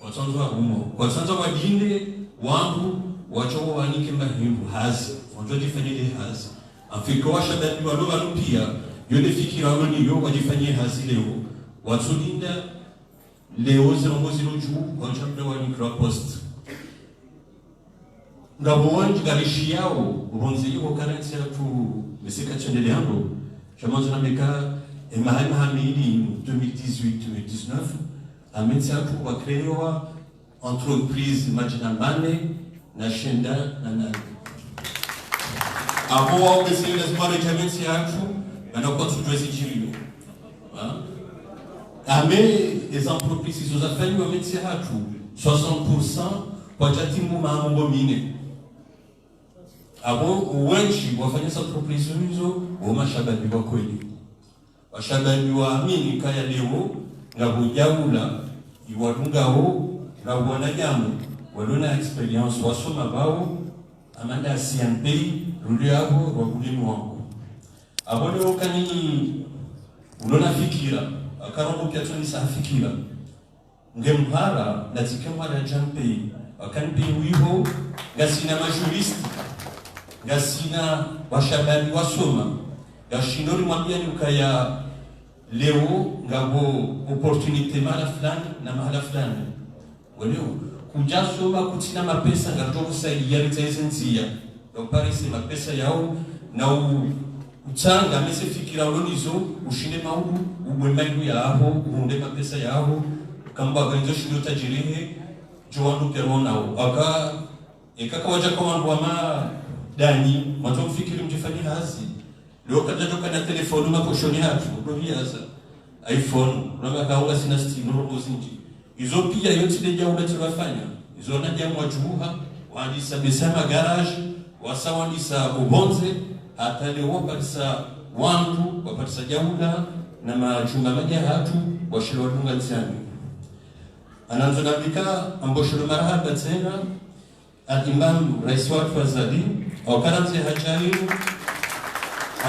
watanzo warumo watanzo wadinde wangu wacho wanike mahimbu hazi wanzo difanyile hazi afiko washabani waloba pia yone fikira woni yo wajifanyie hazi leo watulinda leo zirongo ziroju wanchambe wanikra post ngabo wanji garishi yao ubonzi yuko karensi yatu mesika chendele yango chamanzo na meka emahema hamili 2018-2019 ametsa tu wa krewa entreprise majinambane na shenda na nani abo wao besi lazima rejamensi yatu na kwa tujuezi jirilo ame les entreprises ils ont fallu ametsa yatu 60% kwa jatimu mambo mine abo wengi wafanya entreprise hizo wamashabani wa kweli washabani waamini kaya leo na bujaula iwadungao na wanajamu walona experience wasoma bao amanda CNP rudi yabo wakulimu wangu abone ukani ulona fikira akarongo kiatoni sa fikira ngempara na tikemara jampe akanpi wiho gasina majuristi gasina washabani wasoma gashindori mwambiani ukaya leo ngabo opportunité mala fulani na mahala fulani waleo kujasoma kutina mapesa ngatoka kusaidia ritaisensia donc parisi mapesa yao na utanga mese fikira ulonizo ushinde maulu ubwemangu yao uunde mapesa yao kamba ganzo shindo tajirihe joandu peronao aka ekaka waja kwa ngwama dani mwato mfikiri mjifanye hazi leo katajoka na telefoni makoshoni hatu udoviaza iPhone rama kaunga sina stino robo zinji izo pia yote deja unachofanya izo na jamu wajuha waandisa besema garage wasawaandisa ubonze hata leo wapatisa wangu wapatisa jaula na majumba maja hatu washiro dunga ntiani ananzo nabika amboshiro marahaba tena al-imam rais watu wazali wakaranze hacharimu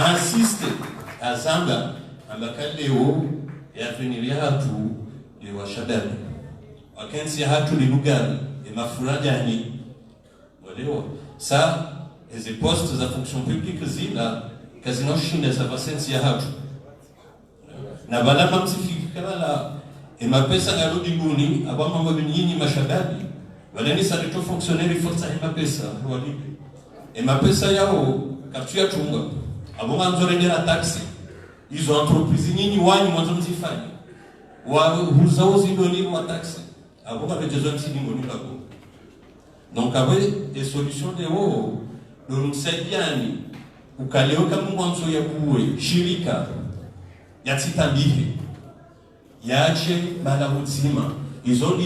assiste azamba ambakaleo yafiniria hatu ya washabani wakensi hatu ni lugari mafuraja ni walewa sa ezi postes za fonction publique zila kazino shinda sa vasensi ya hatu na bala mamsifiki kala mapesa ngarudi guni abama mbini mashabani wala ni sarito fonctionnaire forza mapesa walipe mapesa yao kaptia tunga abo manzorengera taxi izo entreprise nyinyi wanyu mwanzo mzifanye wa huzao zindoni wa taxi abo kabejezo msiningo ni bako donc abe des solutions de wo do msaidiani ukaleo kama mwanzo ya kuwe shirika ya titambihe yache bala mzima izo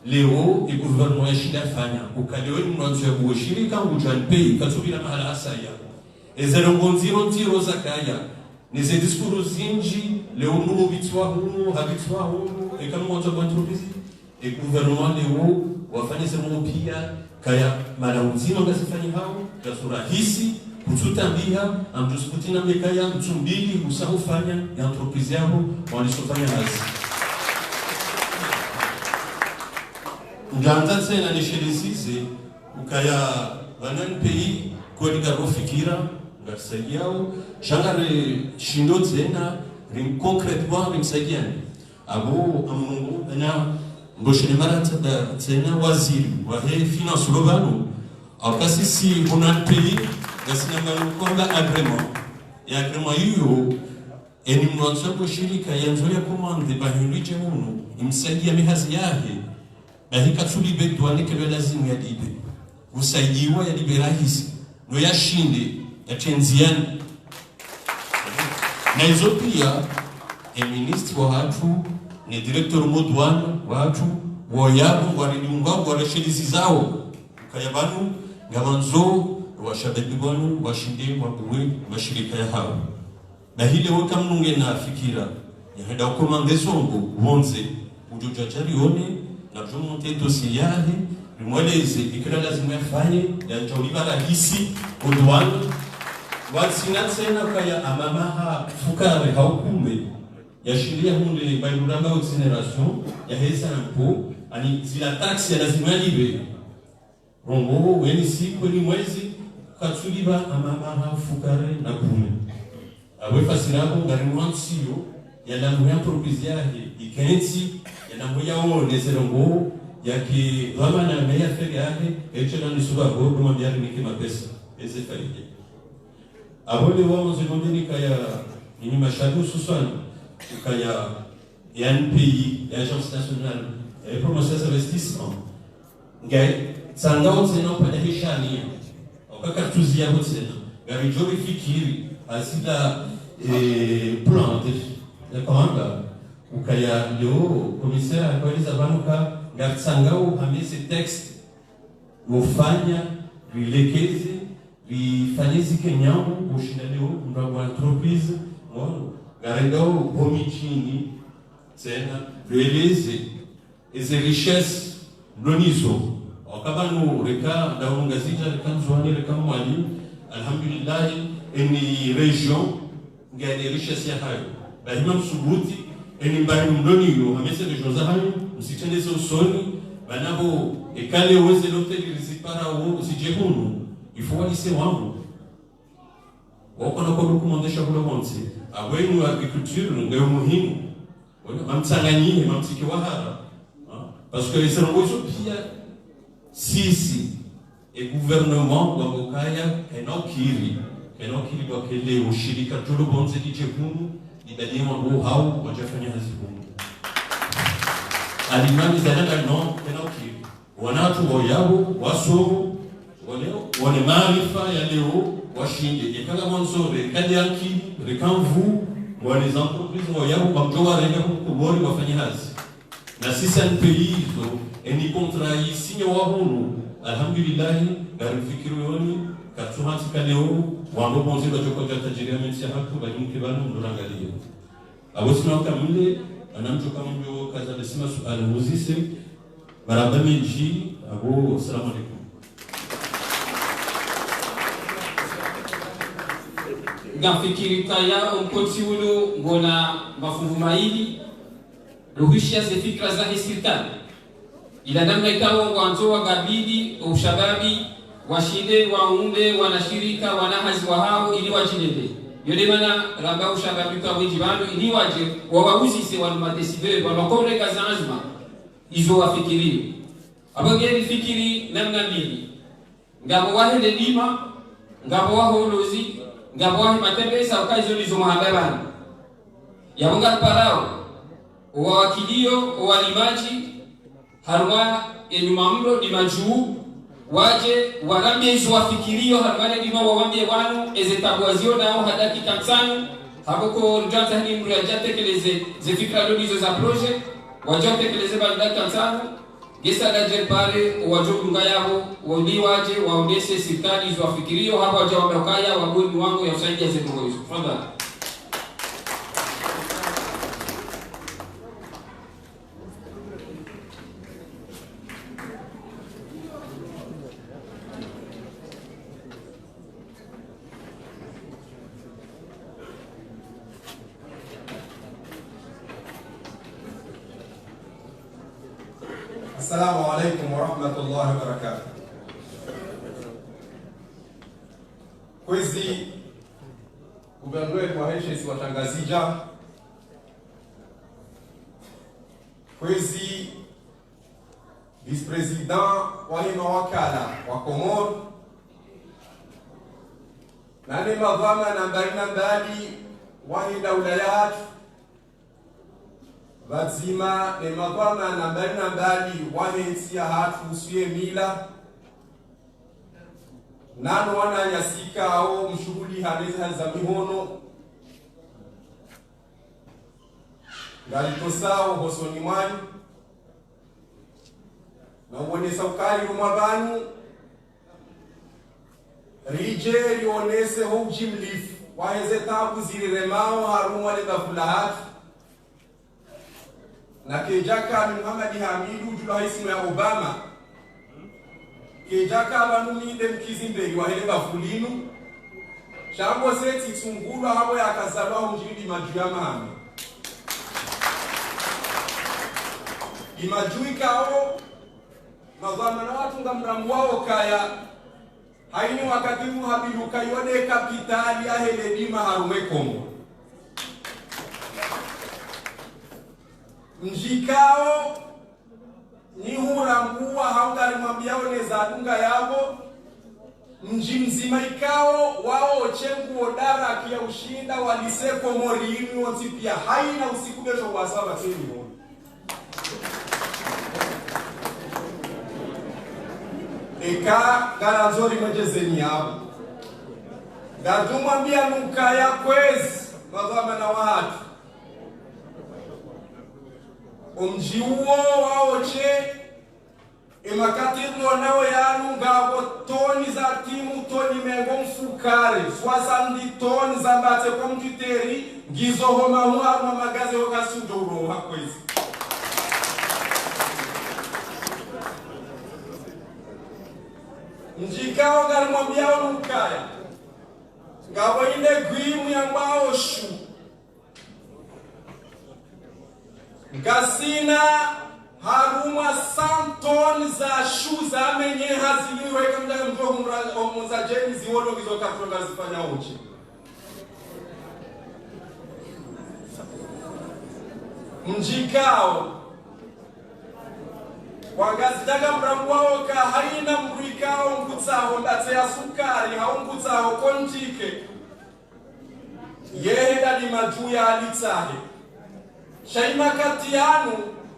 leo gouvernement yashinda fanya ukaleo ni mwanzo ya kuwe shirika ujanpei katubira mahala asaya ezerongonziro ntiro zakaya nize diskuru zinji leo nubu bitwa hunu ekama mwanzo kwa entreprise gouvernement leo wafanye semo pia kaya mara uzima ngasifanye hao kasura hisi kututambia amtusikutina mekaya mtumbili usahufanya ya entreprise yao walisofanya hazi nganda tena nishelisize ukaya banani pei kwa nika rofikira ngasaidiao shangare shindo tena rin concrètement rimsaidiani abo amungu na mboshene marata tena waziri wa finance lobano Alors kasi si on a le pays gasina ngalokonda agreement ya agreement hiyo eni mwanzo kwa shirika yanzo ya komande bahinduje hunu imsaidia mihazi yake na hikatsuli betu anikelo lazima ya dibe usaidiwa ya dibe rahisi no yashinde ya tenziani na hizo pia ministri wa watu ni director modwana watu woyabo waliunga kwa reshedizi zao kayabanu ngamanzo washabiki bwanu washinde wabuwe mashirika ya hao na hile weka mnunge na fikira ya henda komande zongo wonze ujojajari one na jomonte dossier yahe rimweleze ikira lazima yafanye ya njauliba rahisi udwana wasina tena kaya amamaha fukare haukume ya shiria hunde bairuramba exoneration ya hesa mpo ani zila taxi ya lazima libe rongo weni siku ni mwezi katsuliba amamaha fukare na kume awe fasirabu ngarimwansiyo ya lamu ya propizia ikensi ya namu ya one zerongo ya ki dama na meya fere yake echela nisuba gogo mambiari nike mapesa eze farike abole wa mzigondeni kaya nini mashadu susana kaya NPI Agence Nationale de Promotion des Investissements ngai tsangao tsena pa heshania okakatuzia hotsena ngari jori fikiri asida plan de commande ukaya leo commissaire akaliza banuka ngari tsangao amese texte ufanya vilekeze vifanyezi kenyamo ushinaleo mragwa entreprise ngono garengao bomichini tena releze eze richesse nonizo wakabanu reka daunga zija reka mzwani reka mwali alhamdulillah eni region ngani richesse ya hayo bahima msubuti eni mbali mdoniyo hamese region za hayo msicheneze usoni banabo ekale weze lote lizipara uo usijehunu ifuwalise wangu wakona kwa dokumandesha kula wansi awenu agriculture ngayo muhimu mamtsanganyie mamtsiki wahara parce que les renvois pia sisi et gouvernement wa Bokaya enokiri kwa kile ushirika tulo bonze kichekunu idadi wangu hao wajafanya hazibumu alimani zananga no enokiri wanatu wayabo wasomo wale maarifa ya leo washinde ekala mwanzore kadi yanki rekanvu wale entreprises wayabo bamjoa renga kubori wafanya hazi na sisi npeizo eni contrat isinyo wahunu alhamdulillah ngarifikiro yoni katumati kaleo wango bonze bajoko tajiri mensi hapo bajumke banu ndorangalia abosina kamile anamtoka mjo kaza lesima suala muzise barabami ji abo assalamu alaykum ngafikiri kaya umkoti ulu ngona mafungu maili ruhishia ze fikra za serikali ila namna ikawa wanzo wa gabidi ushababi washinde waunde wanashirika wanahazi wa hao ili wajilende yode mana ramba ushababi kwa winji bando ili waje wawahuzise wanumadesibe wanakomre kazanjma izo wafikiri abangeli fikiri namna mbili ngabo wahele lima ngabo waholozi ngabo wahi matembesa ukaizo nizo mahababani yabunga parao uwawakilio uwalimaji haruma enyuma mdo di majuu waje warambie izo wafikirio harumane dima wawambie wanu ezetabuazio nao hadaki kamsanu haboko njata hini mru ya jatekeleze zefikra lonizo za proje wajatekeleze bandaki kamsanu gesa dajer pale wajogunga yao wali waje waondese serikali izo wafikirio hapa waje wamekaya wabuni wangu ya usaidia zetu hizo fadhali. Assalamu alaikum wa rahmatullahi wa barakatuh. Kwezi guverneur kwa heshesi watangazija kwezi vice-president wa hima wakala wa Komoro nane madhama na mbali wahida ulayat vazima ne madhama na mbali wahensia hatu usuye mila nano wananyasika au mshughuli haneza za mihono ngalitosao hosoni mwanyu na uonesa ukali rumabanu rije lionese houji mlifu waheze tabu ziliremao harumwa lebafula hatu na kejaka Muhammad Hamidu jula isimu ya Obama kejaka abanumide mkizimbeli wahele bafulinu shambo seti tsungulwa habo yakazalwa mjini majuyama hame imajui kao mazamana watu ngamramu wao kaya haini wakati muhabiluka yode kapitali ahele bima harume Kongo mjikao ni hurambuwa haungari mwambiao neza dunga yabo mji mzima ikao wao chengu odara kia ushinda waliseko morini wonti pia haina usiku besho wasaba teni eka garanzori mwejezeni yabo gatumwambia nuka ya kwezi mazama na watu umji uo waoche imakatiru nao yanu ngabo toni za timu toni mengo mfukare swasandi toni za mbate kwa mkiteri ngizo homa huwa magazi wakasundo uroha kwezi njikao garimwambiao nukaya ngabo inde gwimu ya mbao shu ngasina haruma 100 toni za shu za menye haziliwe kamda mtoho omuza jeni ziwono gizo katroga zifanya uchi njikao wangazitaka mrambu wao ka haina mrikao ngutsaho ndatse ya sukari haungutsaho kontike yeheda ni majuya alitsahe shaima katiyanu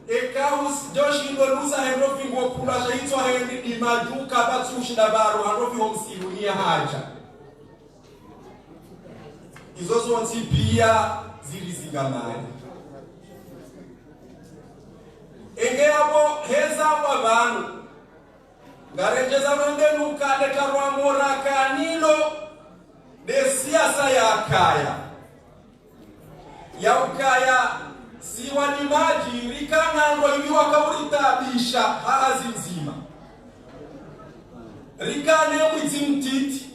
ekahus joshi ndolusa hendofi ngopula shaitwa hendi ni majuka batsushi dabaro handofi homsilunia haja izo zonti pia zilizingamani engeabo heza wabanu ngarejeza wendenu kale karwa moraka nilo de siasa ya kaya ya ukaya siwa ni maji rikana ndo hivi wakaulitabisha hazi mzima rikane mwitimtiti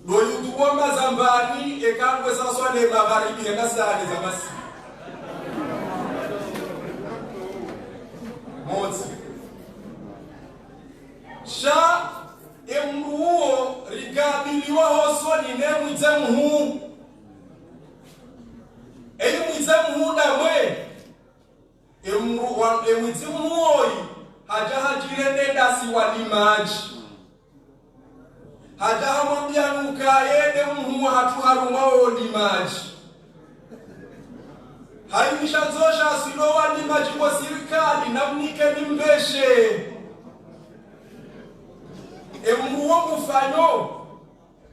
ndo yutuwamba zambani ekangwe saswa ne magharibi henda sade za masi Motsi sha emruo rigabiliwa hoso ni nemwize mhu emwize mhu dawe emwize mhuoi haja hajire nenda si walimaji haja hamwambia nuka yede mhu hatu haruma wolimaji haimisha zosha silowa ni majibo sirikali na mnike ni mbeshe emruo mufanyo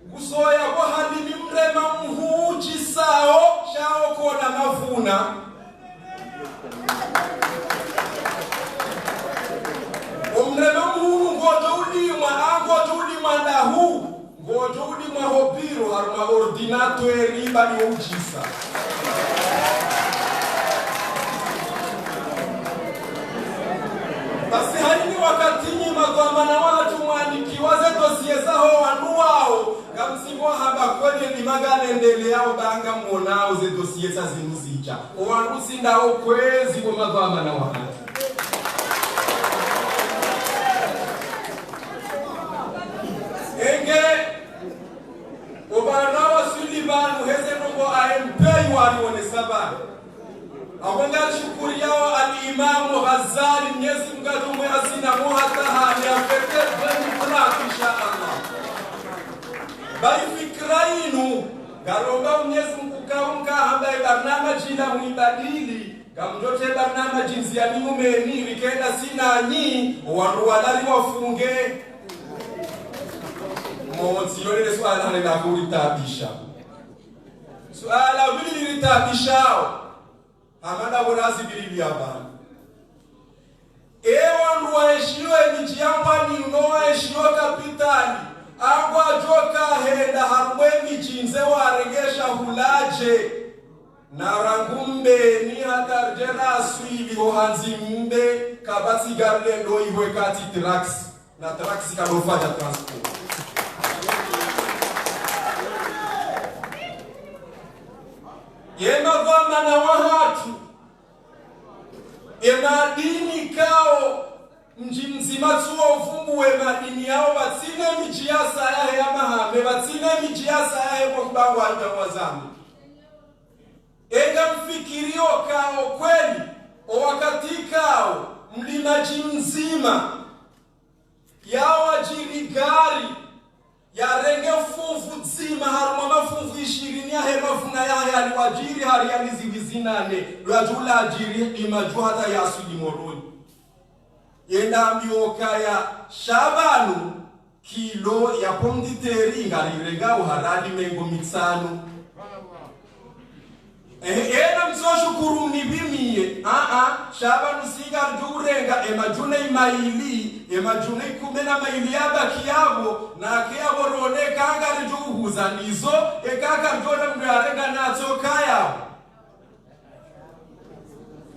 gusoya kwa hadi ni mrema mhuuchi sao shao kona mavuna omrema mhuu ngoto ulimwa ndahu ngoto ulimwa hopiro haruma ordinato eriba ni ujisa basi haini wakati nyima kwa mana watu mwaniki wazeto siezaho wanuwao gamsimu haba kwenye ni magane ndele yao banga mwonao zeto sieza zinuzicha owanusi ndao kwezi kwa mazwa mana watu enge obanawa sulibanu heze nungo AMP wani sabari Awenga shukuri yao al-Imamu Ghazali Mwenyezi Mungu atumwe hazina muhata hali ya pekee kwenu kuna insha Allah. bali fikra inu garomba Mwenyezi Mungu kaunga ambaye barnama jina unibadili kamjote barnama jinsi ya mumeni likenda sina nyi wandu walali wafunge monzi yole swala hali na kulitabisha swala vili lilitabishao amanda bonazi vili liabana wandu waeshiwe miji yamba ni unoa eshiwe kapitali angwa joka henda harumwe mijinze waregesha hulaje na rangumbe ni hatarjera suivi hohanzi mbe kabati garle ndo ihwe kati trax na trax kanofanya transport yema vama na wahatu emadini kao mji mzima tuwa ufumbuwe madini yao batine mijiasa yahe ya mahame batine mijiasa yahe kwa kubangu hanja wazamu ega mfikirio kao kweli o wakati kao mlimaji mzima yao ajiri gari ya renge fufu zima haruma mafufu 20 yahe mafuna yahe aliwajiri hari alizivizinane lwajula ajiri imaju hata ya asuli moroni yenda mbioka ya shabanu kilo ya ponditeri ngarirenga uharadi mengo mitsano ena mzoshukuru mnibimie shabanu siga ndurenga emajune imaili emajune kumena maili yaba kiyabo na kiyabo rone kanga njuhuza nizo ekaka njona mnyarenga nazo kaya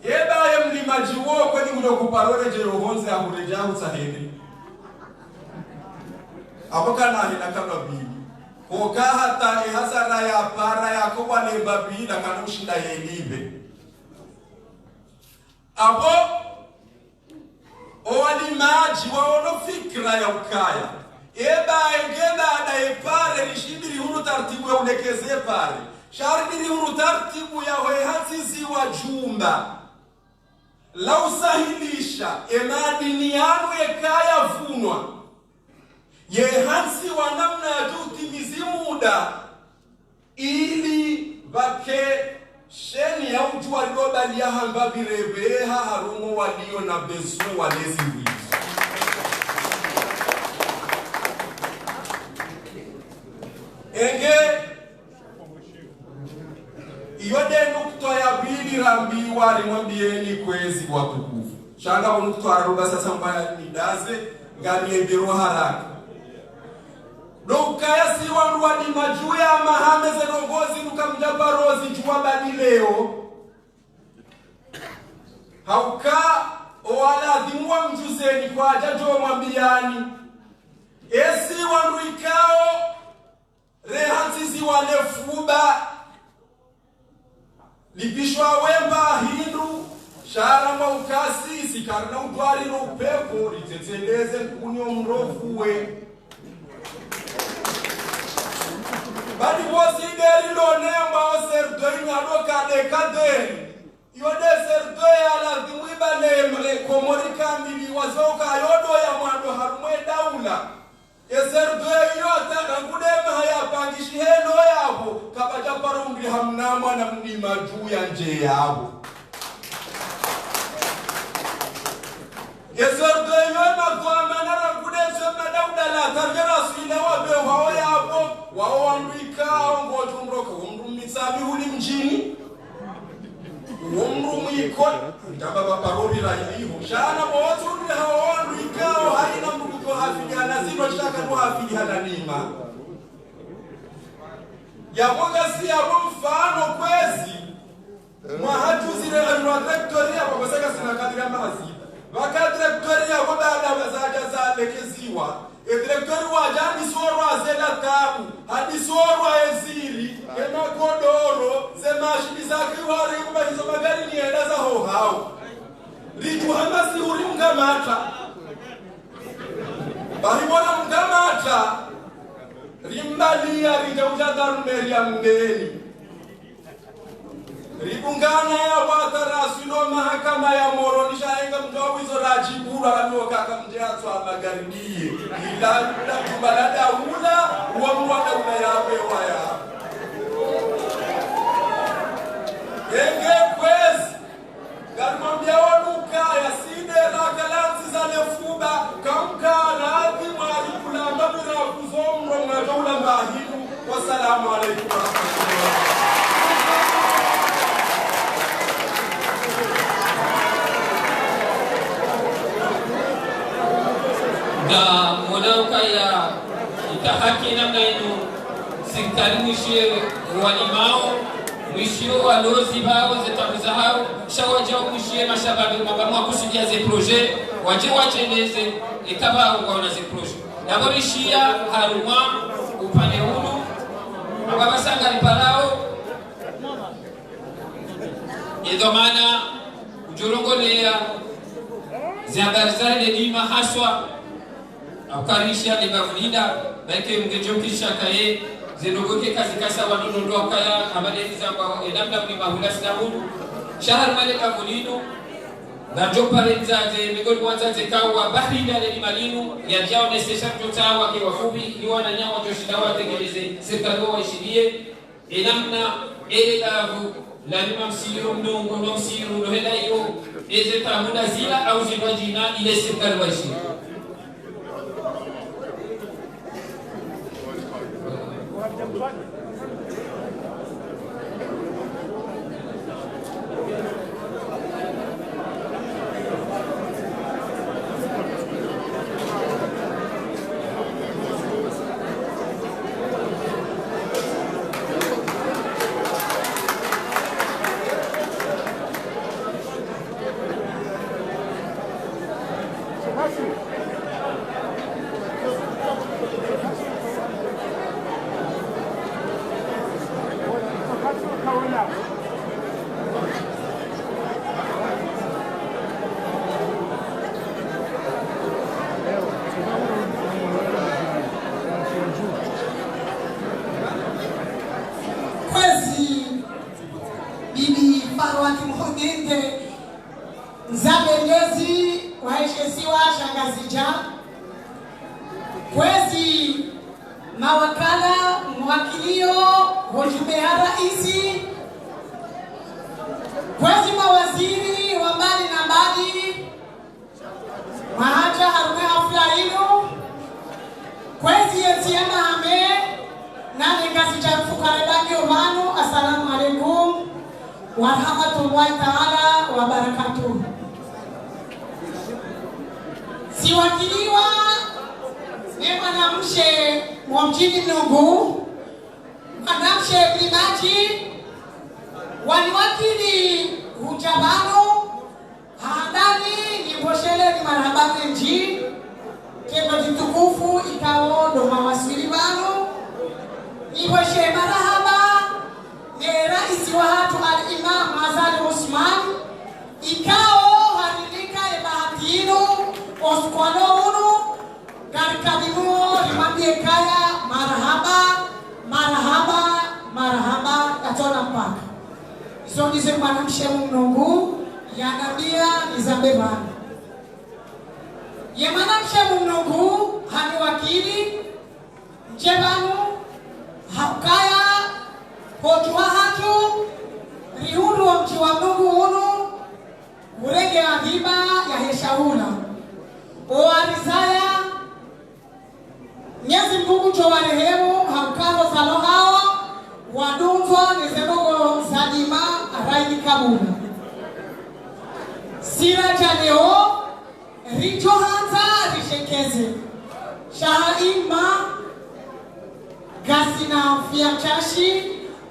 eba ye mlimaji wo kweni muno kuparole jero honze ahureja utahende aboka na hina kama bibi koka hata hasara ya para ya kwa lemba bila kanushinda yelibe abo owalimaji waono fikra ya ukaya eba engeda da epare lishibiri huru tartibu ya ulekeze pare sharibiri huru tartibu ya wehanzizi wa jumba la usahilisha emadini yanu ekaya vunwa yehansi wa namna ya tutimizi muda ili bake sheni ya utu walobali ya hamba birebeha harumo walio na besu walezi wizi enge iyode nukto ya bili rambiwa limwambieni kwezi watukufu shanga nukto araruba sasa mbaya nidaze ngani ebiro haraka Nukaya si wandu wadi majuya mahame zenongozi nukamjabarozi juwa badi leo hauka owala dhimwa mjuzeni kwa ajajo mwambiani esi wandu ikao rehanzizi walefuba lipishwa wemba hindu shara maukasi sikarna udwari no upepo liteteleze kunyo mrofuwe badi wosi deri lone ambao serdoi nyadoka de kaderi yode serdoi ala dhimwiba le komori kamili wazoka yodo ya mwando harumwe daula serdoi yota kangudema haya pangishi helo yabo kabaja parungi hamnama na mnima juu ya nje yabo serdoi yona kwa manara kudesho na dauda la tarjera suile wabe wao yabo wao wanduika ngoto mroka umru mitsabi huli mjini umru mwiko ndababa parori la hiyo shana moto ndi hao wanduika haina mruko hafijana zino shaka no hafijana nima ya mwanga si ya mfano kwezi mwahatu zile alwa directoria kwa saka sina kadira mazi waka directoria kwa baada wazaja za lekeziwa direktori wajani sorwa zela tabu hadi sorwa eziri ema kodoro zemashini zake wari kuba hizo magari ni enda za hao ritu hamasi uri mkamata bahibona mkamata rimbalia rijauja darumeri ya mbeni ribungana ya watara suno mahakama ya moro nishaenga mdogo wizo la jibura kamiwa kaka mjeato amagaribie ila kubalada ula uamruada unayawe waya genge kwezi garimambia wanuka ya side na kalansi za lefuba kamka na adi mwalikula mbabira kuzomro mwajoula mbahidu. Wassalamu alaikum warahmatullahi. na mwanauka ya itahaki namna inu serikali mwishie walimao mwishie walozi bao zetabuza hao shawajao mwishie mashabani mabamwa kusudia ze projet waje wachendeze ikaba waona ze projet naborishia haruma upande hunu ababasanga riparao yedomana ujurongolea ziambari zale lima haswa akarisha libavulida bake mgejokisha kae zidogoke kazi kasa wanundo kaya abadezi zamba enamna mlima hulasnahudu shahar maleka vulino na jopare mzaze migoni wanzaze kawa bahri dale limalinu ya jao nesesha mtotawa ke wafubi hiwa na nyama joshidawa tegeleze serikali waishirie enamna elegavu la lima msiru mdungu no msiru no hela iyo eze tamuna zila au zibajina ile serikali waishirie. Zabelezi waheshimiwa shangazija kwezi mawakala mwakilio hojumea raisi kwezi mawaziri wa mbali na mbali mahaja harume hafla ino kwezi yetiema hame nane ngazija fukarebagi omanu. Assalamu alaikum warahmatullahi taala wabarakatuh. Siwakiliwa ni mwanamshe wa mjini Mnungu, mwanamshe Mlimaji, waliwakili Ujabano, Handani, Nimboshele ni marhabani nji, kema jitukufu ikawo do mawasili bano, Nimboshe marahaba, ni raisi wa hatu al-Imam Azali Usman, ikawo haridika ebahatino, oskwano uno, karikadimuo, limambie kaya, marahaba, marahaba, marahaba, katona mpaka. So ndize mwanamshe Mnungu, yanambia nizambebana. Ye mwanamshe Mnungu, hani wakili, mjebanu, haukaya, hotuwa hatu, rihuru wa mchi wa Mnungu uno, urege wa dhiba ya heshaula. Owarizaya, nyezi Mungu chowa rehemu, haukaro zalo hawa, wadunzwa nizemogo zadima araini kabuna. Sira janeo, richo hata rishekeze. Shahaima, gasina fianchashi,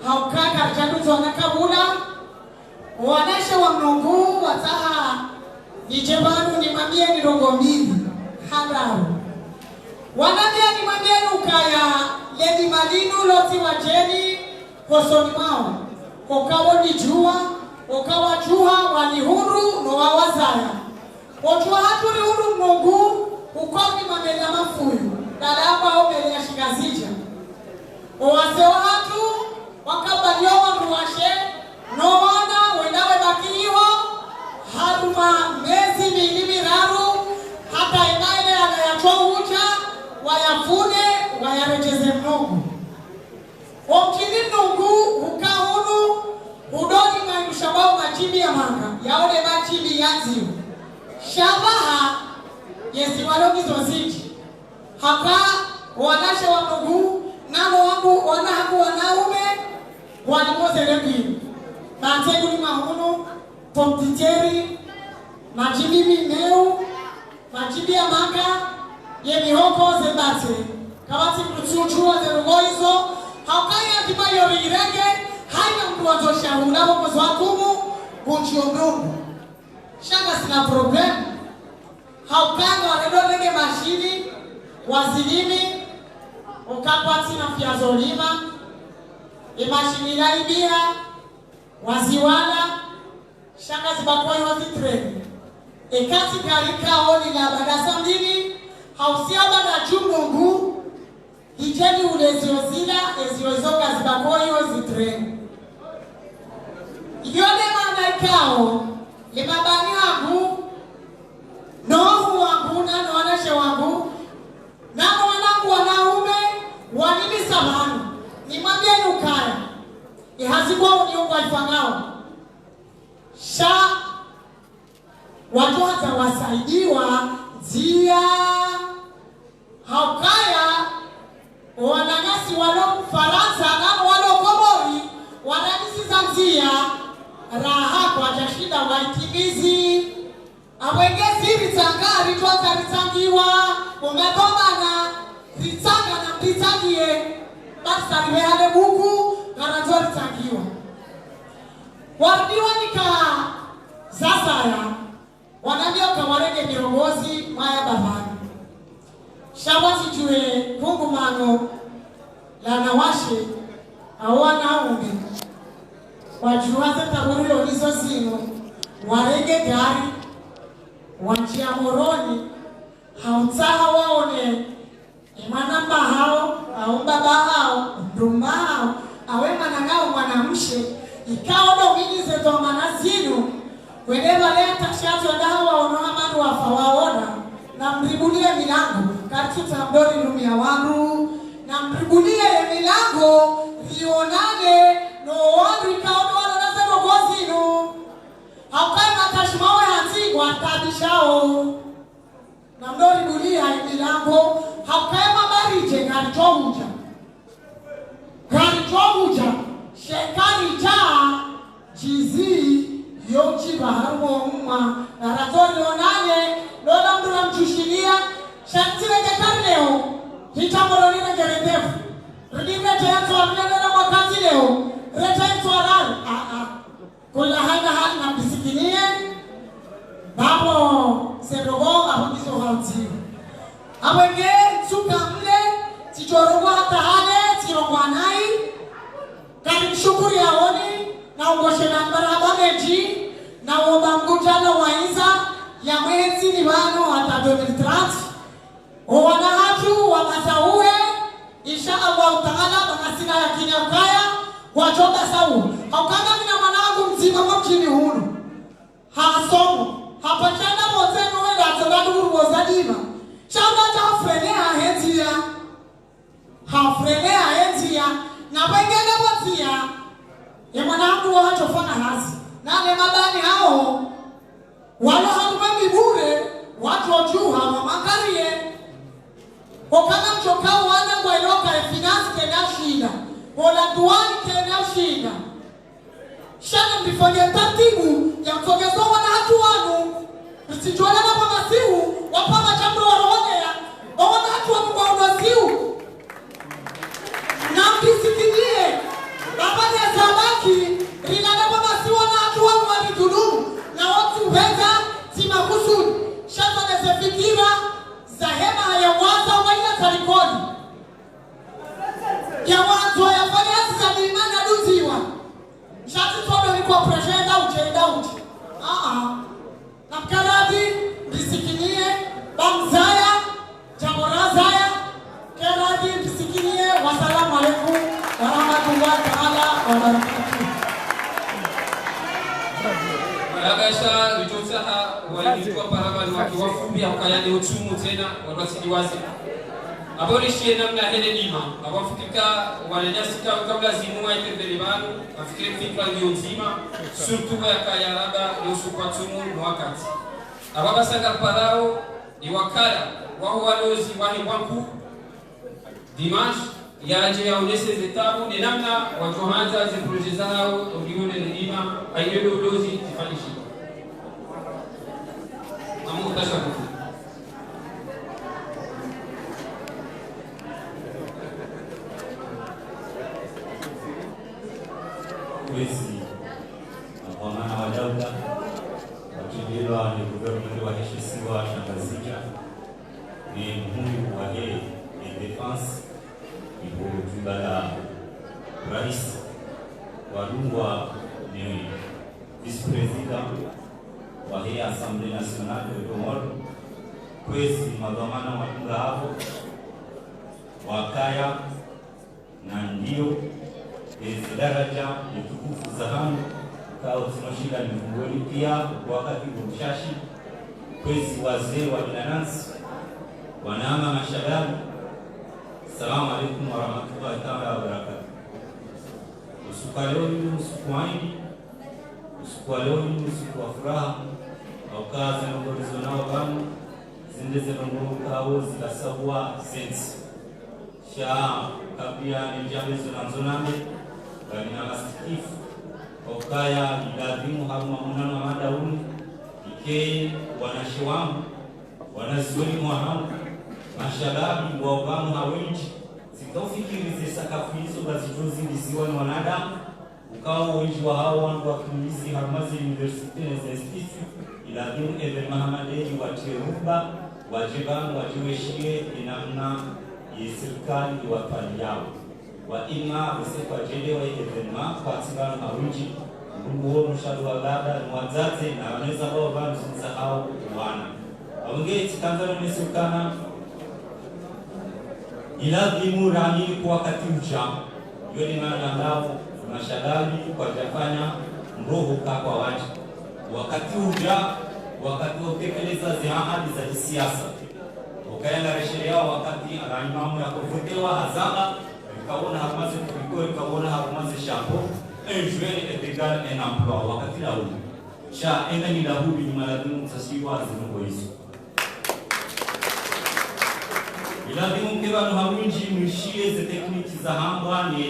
haukaka richanuzwa na kabuna. Waneshe wa Mnungu, wataha, nijebanu ni mamie ni rongo mbili, handrau. Wanambia ni mamie nukaya, ledi malinu loti wajeni, kosoni mao. Kokawo ni jua, kokawa juha wanihuru no wawazaya. Ojua hatu ni huru Mnungu, ukoni mamela mafuyu, dalaba omele ya shingazija. Owasewa hatu, wakabaliowa mruwashe, no wana wenawe bakiwa, haruma mezi milimi manga yaone machili yanziwa shabaha yesi walogizo ziti haka wanashe wa Mungu namo wangu wanahaku wanaume walimozele kwini mateguli mahuno pomtiteri majibi mimeu majibi ya manga ye mihoko zebate kawati mtuchua zerugoizo haukaya tiba yori irege haina mtu wazosha unabo kwa zwakumu kunchi omrungu shanga sina problem haukanga wanedolege mashini wazilimi ukakwati na fiazolima imashini laibia waziwala shanga zibakoi wazitreni ekati karika oni la badasa mbili hausiaba na jumungu hijeni uleziozila eziozoka zibakoi wazitreni yone manaikao limabani wangu nohu wangu na noaneshe wangu na wanangu wanaume wanini samani ni mwambie nukaya ihazikuwa uniungwa ifangao sha watu hata wasaidiwa zia haukaya wanagasi walo Faransa na walo Komori wanagisi za zia raha kwa jashida waitimizi awegezi ritanga ritwaka ritangiwa ungatomana ritanga na ritangie basa riwehale buku garanzo ritangiwa wardiwa nika zasaya wanavyoka warege mirongozi maya bavani shawati jue kungu mano la nawashe awana unge wajuwaze taburilo hizo zino warege gari wanjia moroni hautaha waone imanamba hao au baba hao ndumba hao awe manangao mwanamshe ikao do minize to manazinu weneva leta shato ndaho waonoha manu wafa waona na mribulie milango kartuta mdori lumia wangu na mribulie milango rionane no wangu ikao do wana nazeno gozinu haukai matashimawe hatigwa tabishao na mdori bulia milango haukai mabarije garitohuja shekari jaa jizi yochi baharumo umma na razori onane lola mdula mchushilia shantile gekari leo hitamolonine gerendefu ridimete yato amnenena wakati leo reta yato araru kula haina hali na bisikinie babo serogo ahudizo hauti awenge suka mle tijorogo hata hale tirogo anai kari mshukuri aoni na ungoshe na mbaraba meji na uoba mkutano waiza ya mwezi ni wano hata 2030 uwana hatu wa masaue insha Allah utaala makasina ya kinyakaya wachoka sau haukanga mina mwanangu mzima kwa mchini hunu hasomo hapachana mozeno wenda ataladu wozadima chanda hafrenea henzia na wengene watia ya mwanangu wachofana hasi nane mabani hao wala hatumemi bure watu wajuha mamakarie wakana mchokao wana kwa iloka finance kena shida wala duani kena shida shana mbifanya tatibu ya mtogezo wana hatu wanu msijuana na pamasiu wapama chambu waroonea wana hatu wanu kwa unasiu na mkisikinie babani ya sabaki rilana pamasiu wana hatu wanu walitudumu na watu weza sima kusudi shata nesefikira za hema ya waza waina tarikoni ya wanzo ya fanya zisadimana duziwa shati todo ni kwa prejenda uchenda uchi na mkaradi bisikinie bamzaya jamorazaya keradi bisikinie wasalamu alaikum warahmatullahi ta'ala wabarakatuh. Malagasha lichosaha walitwa paramani wakiwafubia ukayani uchumu tena wakati wazi abolishie namna hele lima abafikika wananyasi kabla zimua itembele banu afikiri fikra ndio nzima surtout ya kayaraba yosu kwa tumu wakati ababa sanga parao ni wakala wao walozi wahi wangu dimanche yaje yaonese zetabu ni namna watohanza ze projet zao ulione lima aidele ulozi tifanishi amu tashakufu Wezi kwa maana wadauda wakililwa ni guvernment wa heshisiwa shambazija ni muhimu wa hii defense ipo tumbala rais wadungwa ni vice-president wa hii Assemblée Nationale de Comores kwezi madhamana matunga hapo wakaya na ndio hizi daraja ni tukufu za hamu kao tunashinda ni mungoli pia wakati kumshashi kwezi wazee wa binanasi wanaama mashababu. Assalamu alaikum warahmatullahi ta'ala wabarakatuh. Usiku wa leo ni usiku wa Idi, usiku wa leo ni usiku wa furaha au kazi na ngorizo nao bana zindeze nongoka au zikasabwa sense sha kabia ni jamezo na nzonambe bali na mastikifu okaya idadhimu haruma munano wa madauni ike wanashiwamu wanazioni mwahamu mashababi waobamu hawenji zikaufikirize sakafu hizo bazijuzi liziwa ni wanadamu ukawa wenji wa hao wangu wakimizi harumazi university na institute iladhimu Eben Mahamadei watirumba wajibanu wajiweshie inamna serikali iwapali yao wa ima usiku ajele wa evenema kwa tibanu hawinji nguo mshadu wa baba mwazaze na wanaweza bao banu zinza hao wana aunge tikanzano mesukana iladhimu rani kwa wakati ucha yoni maana mashababi kwa jafanya mroho kwa watu wakati uja wakati utekeleza zihahadi za kisiasa ukaenda resheria wakati anaimamu ya kuvutewa hazama kaona hamaze kuliko kaona hamaze shapo enjwele etegal en emploi wakati la uli sha enda ni la hubi ni malazimu tsasiwa zinugo hizo ilazimu kebano hawinji mwishie ze tekniki za hamba ni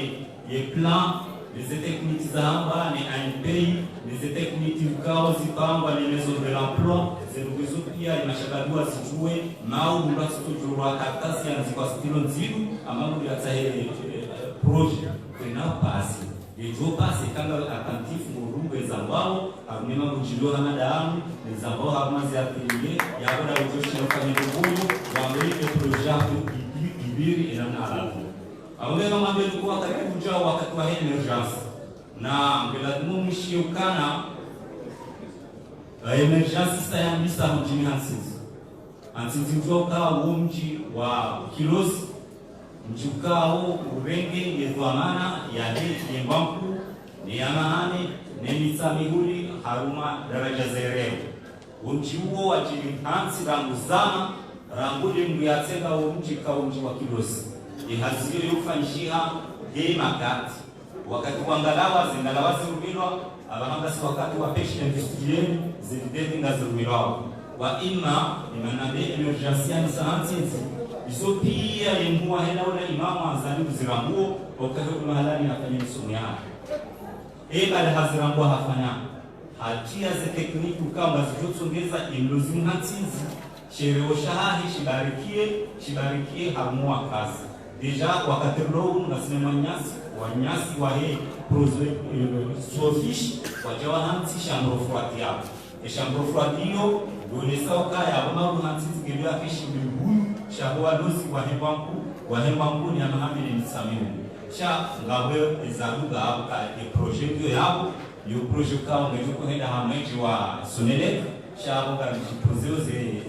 ye plan les techniques za hamba ni un pays les techniques ukao zipangwa ni maison de l'emploi zerugizo pia inashakadua zijue nao mbasi tujua karatasi yanzikwa stilo nzidu ambapo ya tahe projet kuna pasi yejo pasi kanga attentif murumbe za mbao amema kujilio na damu ni za mbao hamazi apilie yabona ujoshi na kwenye ngumu waambie projet ibiri inamna alafu aweza mambo yalikuwa karibu jao wakati wa emergency na ngelazimu mshiukana emergency sayambisa mjini Hansinzi mjoka mji wa Kilosi mjukao urenge yedwamana ya heti yembampu ni yamahane nemisa mihuli haruma daraja zereo mji huo wajili hansi ranguzama ranguli mbiateka mji kaunji wa Kilosi ihazili ufanyishiha hii makati wakati kuangalawa zingalawa zirumilwa abahanga si wakati wa peshi industriel zidede ngazirumilwa wa ima imanabe emergency ni sahansinzi iso pia yemhuwa hela ula imamu azali kuzirambuo wakati mahalani afanye misomo yake bale hazirambuo hafanya hatia ze tekniki ukamba zijotsongeza imlozimu hansinzi shereo shahahi shibarikie harumua kazi deja wakati roho na sinema nyasi wa hii sofish wajawa hansi shamrofuati hapo shamrofuatio donesa wakaya wamaru hansi zigelewa kishi mbuyu shahuwa dosi wa hembanku ni amahamili nisamimu sha ngawe ezaruga hapo ka projekyo yabo yo projekyo kao ngejuko henda hameji wa sonele shabu ka projeo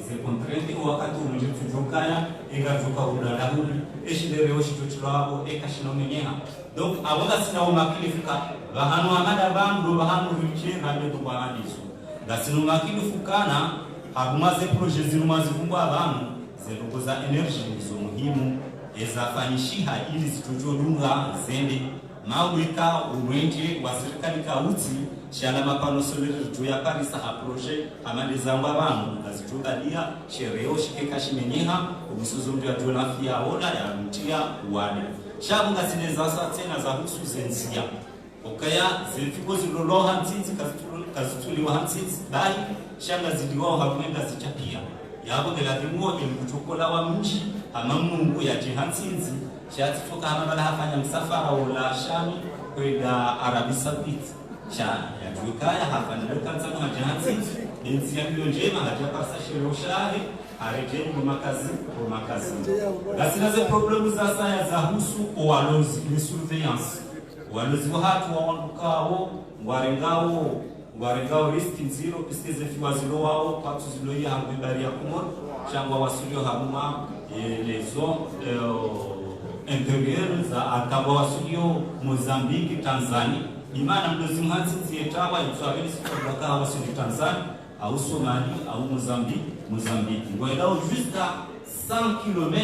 ze contrainte wakati umuje tujokaya ingajuka udadahuli eshidere oshituchulabo ekashinomenyeha donc abonga sina umakilifuka bahanu amada bandu bahanu vichire ngabe tubwanadiso gasino makilifukana hakumaze projet zinumazi kumba abantu zenongoza energy zo muhimu ezafanyishiha ili zitujolunga zende mawika uwenje wa serikali kauti shala mapano solere juu ya Paris ha projet amande zamba bantu azitugalia shereo shikeka shimenyeha umusuzo mtu ya afya ola ya mtia wale shabu ngasineza sa tena za husu zenzia okaya zilifiko ziloloha ntsinzi kazituliwa ntsinzi bai shanga ziliwa hakwenda zichapia yabo geladimo ilikuchokola wa mji ama Mungu ya jihansinzi shati toka hama bala hafanya msafara wala shami kwenda Arabi Saudite sha ya tuikaya hafanya kanza na jihansinzi enzi yangu njema haja pasa shiro shahi arejeni kwa makazi gasinaze problemu za saya za husu walozi ni surveillance walozi wa hatu waondukao ngwarengao risk zero piskeze fiwa zero wao patu zilo ya hambibari ya kumon changwa wasulio hamuma les zones intérieures za akaba wasulio Mozambique Tanzania imana mdozi mhanzi zietawa itwabeni siku baka wasulio Tanzania au Somalie au Mozambique ngwendao jusqu'à 100 km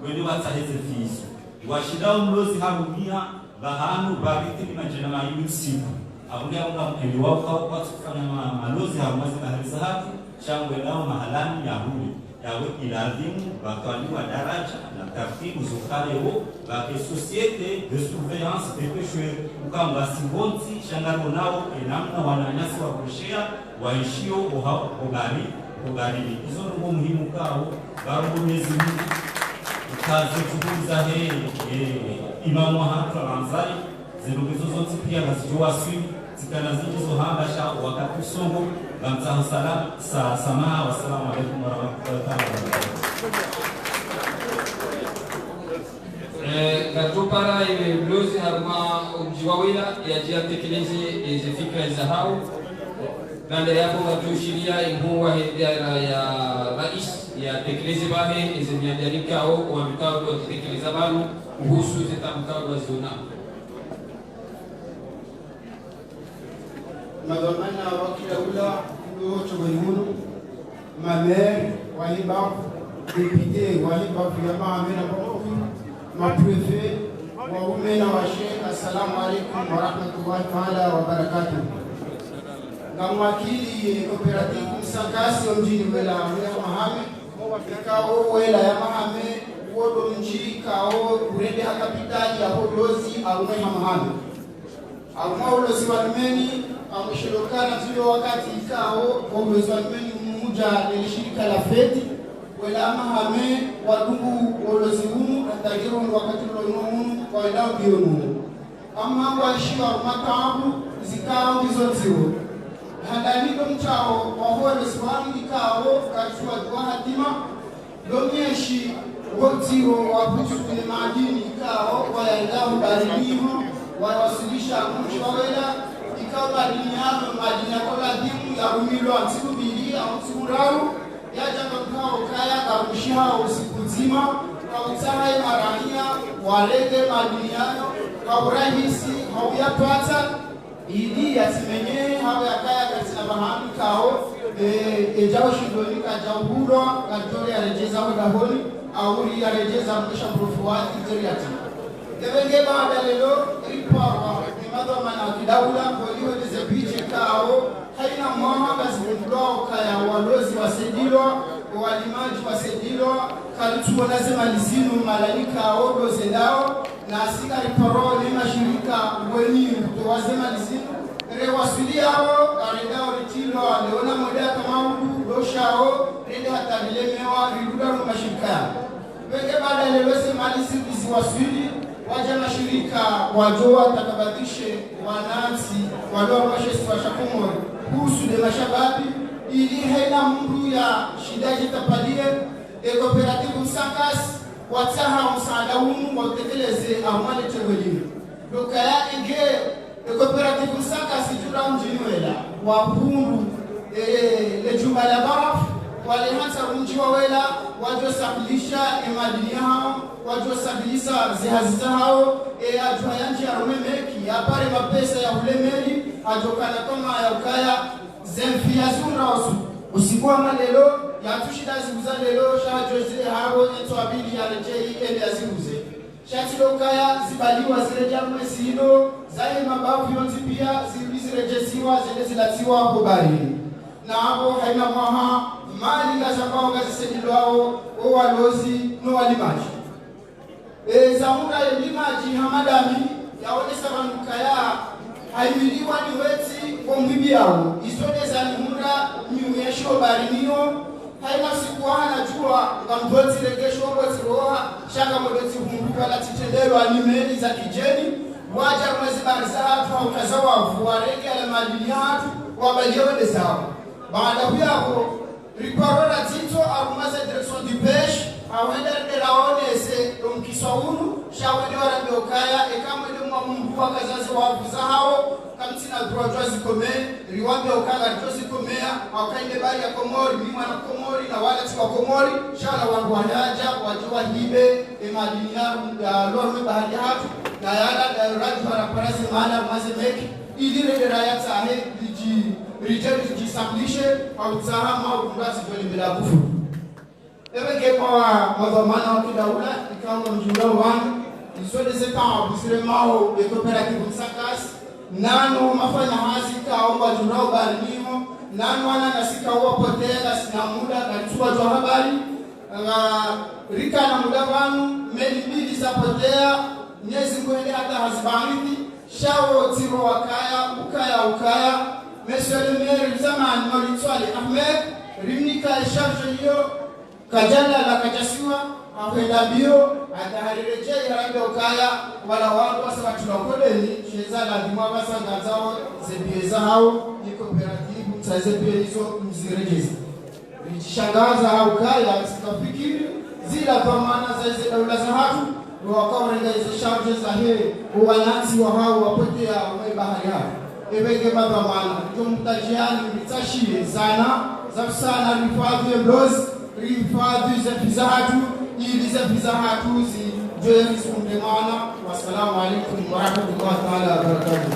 wende wataheze fiso washidao mlozi harumia bahanu bariti majina mayu siku abulia unga mpili wako kwa kufanya malozi harumazi bahariza hatu shangwe nao mahalani ya huli yawe iladhimu batwaliwa daraja na tartibu zukaleo bake societe de surveillance de pêcheurs ukamba sibonti shangaro nao enamna wananyasi wa kushea waishio ogarini hizo ndio muhimu kao barugo Mwenyezi Mungu kazi tukuza imamu hatu al-Ansari zirugizo zote pia nazijua zikana zizo habasha wakati songo gamtahu salam samaha wa salamu alaykum wa rahmatullahi wa barakatuh. Gatupara ile blozi harma mjiwawila ya jia tekelezi fikra za hao nande yapo watushiria inhuwa hidara ya rais ya tekelezi bahe izimiandarika au wamikao wa tekeleza banu kuhusu zitamkao wa zona madhamana wakila ula ndio chogoni mamer wahiba député wahiba vyama amena bakofi maprefe wa umena wa sheikh assalamu alaykum wa rahmatullahi ta'ala wa barakatuh ngamwakili cooperative msakasi mjini wela mahame kao wela ya mahame wodo mji kao urende hakapitali ya hodozi au mahame au maulozi wa meni amshirokana tulio wakati ikao uwezo meni mmoja ni shirika la feti wala mahame wadugu ulozi humu atagiru wakati ulonumu kwa ilao bionu ama kwa shiwa matabu zikao hizo zio handani mchao wa uwezo wangu ikao kachua kwa hatima domieshi wotio wapuchu kwenye madini ikao kwa ilao barilimu wanawasilisha mshawela ikao madini yao madini yako ladimu ya umilo antiku bili au turaru ya janga kao kaya karushia usiku nzima kwa utaha marahia walete madini yao kwa urahisi hauyapata ili yasimenye hawa yakaya katika bahani kao ejao shidoni kajao huro katori arejeza wadahoni au arejeza mkisha mprofuati teriati Kevenge baada leo ripawa ni madhamana kidaula kwa biche kao haina mwanga zimulao kaya walozi wasedilwa walimaji wasedilwa kalituwa lazima lizinu malaika odo zendao na asika riparo ni mashirika weni wazema lizinu rewasili hao aredao ritilo leona modea kama udu doshao rende hata vilemewa riduda mashirika yao Wenge baada leo malisi biziwasili waja mashirika wajoa takabadishe wanansi wadoa mashesi wa shakumo kuhusu de mashababi ili haina mru ya shidaji tapalie cooperative msakasi wataha msaada umu watekeleze amwale tewelimu doka ya enge cooperative msakasi jura mjiniwela wahundu le jumba la barafu wale hata mji wa wela wajosabilisha emadini hao wajosabilisa zihazita hao ajua yanji ya rumemeki apare mapesa ya ulemeli ajokana kama ya ukaya zemfia zura wasu usiku wa malelo yatushida zibuza lelo shajoze habo yetu abili ya rejei ele azibuze shatilo kaya zibaliwa zireja mwesino zai mabavu yonzi pia zirejesiwa zile zilatiwa hapo barini na hapo haina mwaha mali ngazambao ngazisenilwao o walozi no walimaji zamura yelimaji hamadami yaonesa vanukaya haimiliwa ni weti kwa mbibi yao isoneza ni munda nyumesho barinio haina siku hana jua ngamdoti regesho boti roha shaka modoti humbuka la titendelo animeli za kijeni waja mwezi barizatu au kazawa vuareke ala madini hatu wabalione sawa baada huyako riparora tito arumaza direction du pêche awenda ndelaonese domkiswaunu shawende warambeokaya ekamwende mwamungu wakazazi wavuza hao kamtina droit zikome riwambe okanga zikomea wakainde bari ya Komori mimi mwana Komori na wala tiwa Komori shala wangu wanaja wajua hibe emadini ya lorme bahari hatu na yala raju haraparasi maana mazemeki ilire raya tahe rijeli jisamblishe au tsahama urungazi joli bila kufu ebe kepa madhamana wa kidaula ikawa mjula wangu isode sepa bisire mao cooperative msakasi nano mafanya hazi kaomba junao barinimo nano ana nasika uwa potela sina muda katuwa jwa habari rika na muda wanu meli mbili za potea nyezi kwende hata hazibanithi shawo tiro wakaya ukaya Monsieur le maire Zaman Molitswali Ahmed rimnika charge hiyo kajala la kajasiwa akwenda bio ataharejea yarambe ukaya wala watu wasa tunakodeni sheza la dimwa basa ngazao zebieza hao ni cooperative mtazebie hizo mzirejeza nichishangaza au kaya sikafikiri zila pamana za hizo daula za hatu wakaorenga hizo charge za he wananzi wa hao wapotea wa bahari hao ebeke mabamana tumtajiani mitashie sana zafsana rifadhi eblozi rifadhi zafizahatu ili zafizahatu zi jeri sundemana wassalamu alaikum warahmatullahi ta'ala wabarakatuh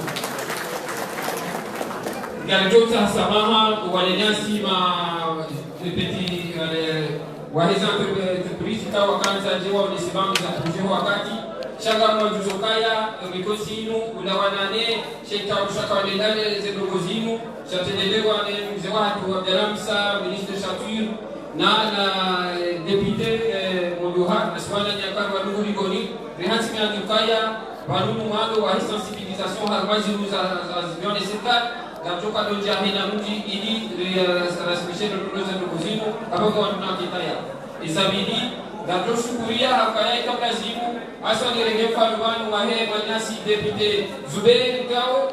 Galajota samaha wananyasi ma petit waheza entreprise kawa kanza jewa unisimami za kujewa wakati shanga mwajuzokaya mikosinu unawanane shekta ushaka wanendane zedogozinu shatendelewa ne mzee watu wa Garamsa ministre Chature na député Mondoha aswana nyakar wa Nuhu Rigoni rehansi miyandukaya wanunu mwando wa sensibilisation harmazi za zione serikali gatoka donja hina mji ili rasmishe ndonoza zedogozinu abako wanunakitaya isabidi gato shukuria hakaya kabla zimu aswani regefa lwanu wahe manyasi depute Zuberi Ngao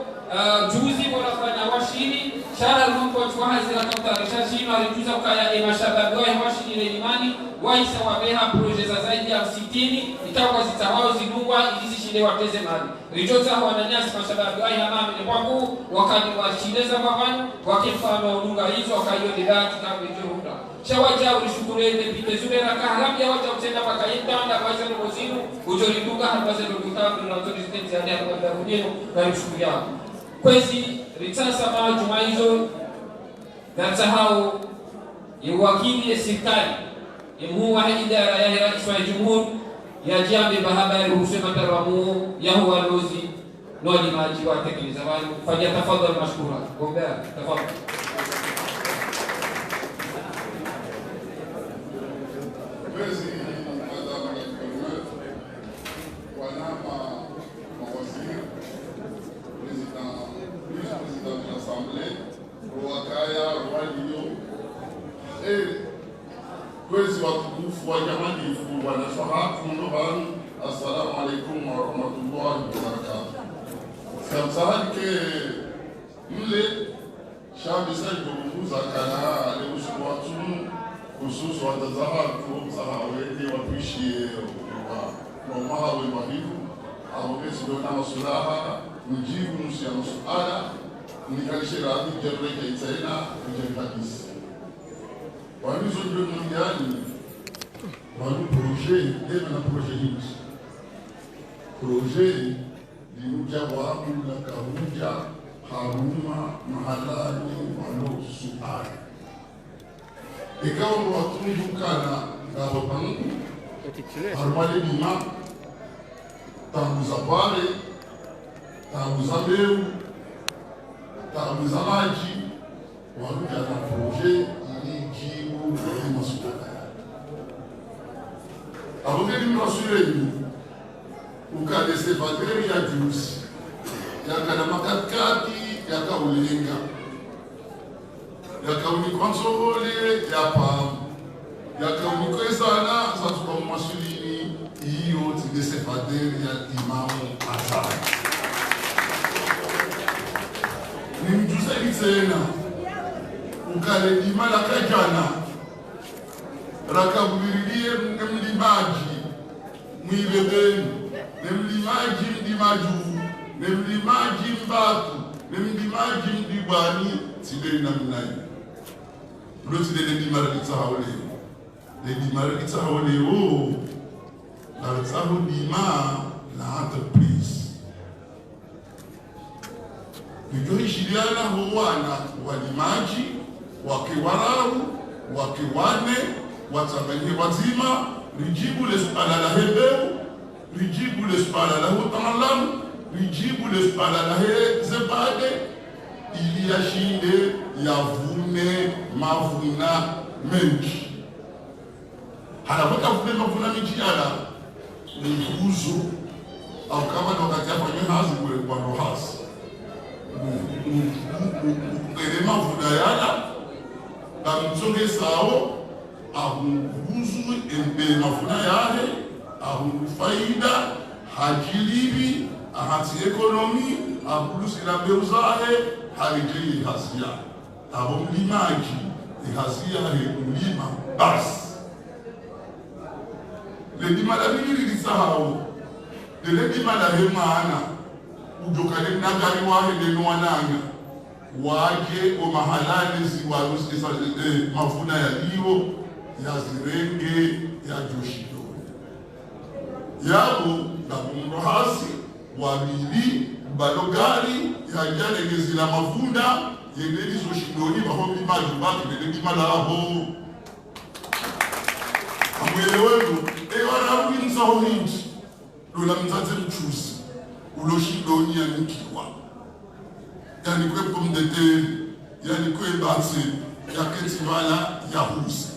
juzi wanafanya washiri shara rumpo chwazi la kaptarisha shino alijuza kaya emashababu wa washiri ile imani waisa wabeha proje za zaidi ya 60 itakuwa zitawao zidungwa hizi shinde wateze mali rijota wananyasi mashababu ai hamami ni kwangu wakati washileza mabanu wakifano ununga hizo wakayo didati kama hiyo shawaja ulishukuru depute Zuberi Kaharambia wacha utenda pakaenda na kwaza ngozinu ujoliduka hapaze ndukabu na authorities ya ndia kwa kuneno na mshukuria kwezi ritasa ma juma hizo data hao iwakili ya serikali imhuwa idara ya rais wa jamhuri ya jamii bahabari husema taramu ya huwa lozi noni maji wa tekeleza wale fanya tafadhali mashkura gombea tafadhali Kwezi watukufu wa jamani wanashahafu ndoban assalamu alaikum wa rahmatullahi wa barakatuh. Samsahake mle shabi saito mbuza kana ale uswatu kususu watazahatu sahawete wapishie wa mahawe mahivu awezi dona masulaha mjibu nusia masuala nikalishe radhi jerreke itaina kujerikadisi walizo ndio duniani wali projet tena na projet hiki projet linuja wabu la kahuja haruma mahalani walo suali ikawa ndo watundukana ngabo pangu harumale bima tanguza pale tanguza mbeu tanguza maji waruja na proje ili jibu na masuala abongeli mrasule ukadese faderi ya juice yakana makatkati yakaulenga yakaunikonsole yapam yakaunikwezana satuka mwasulini iyo tidese faderi ya imamu azali nimjuseli tena ukalelima lakajana rakabulirilie mlimaji mwibebeni nemlimaji mdimaju nemlimaji mbatu nemlimaji mdibwani sidei namnai lo sidei ndimara litahawle ndimara litahawle o la litahu dima la entreprise njoishiriana huwana walimaji wakiwarau wakiwane watanganye wazima lijibu lesuala la hebeu lijibu lesuala la hutaalamu lijibu lesuala la zebade ili yashinde yavune mavuna mengi halafaka vune mavuna mengi ala nguzo au kama wakati hapa nyehazi kwa rohasi ele mavuna yala bamtsonge sao ahunguzu embe mavuna yale ahufaida hajilibi ahati ekonomi abulusi la beuzahe halijili hasia abo mlimaji hasia mlima basi lendima la bili lisahau lendima la hemana ujokale nagari wahe lenwananga waje o mahalani ziwarusi mafuna ya liwo ya zirenge ya joshido yabo ngabumrohasi wabili balogari ya jane gezila mafunda yendeli zoshidoni bahombi majubaki lende malabo amwelewelo ewara winza hohinji lola mtate mchuzi uloshidoni ya nikiwa yani kwe pomme de terre yani kwe batse ya ketivala ya huse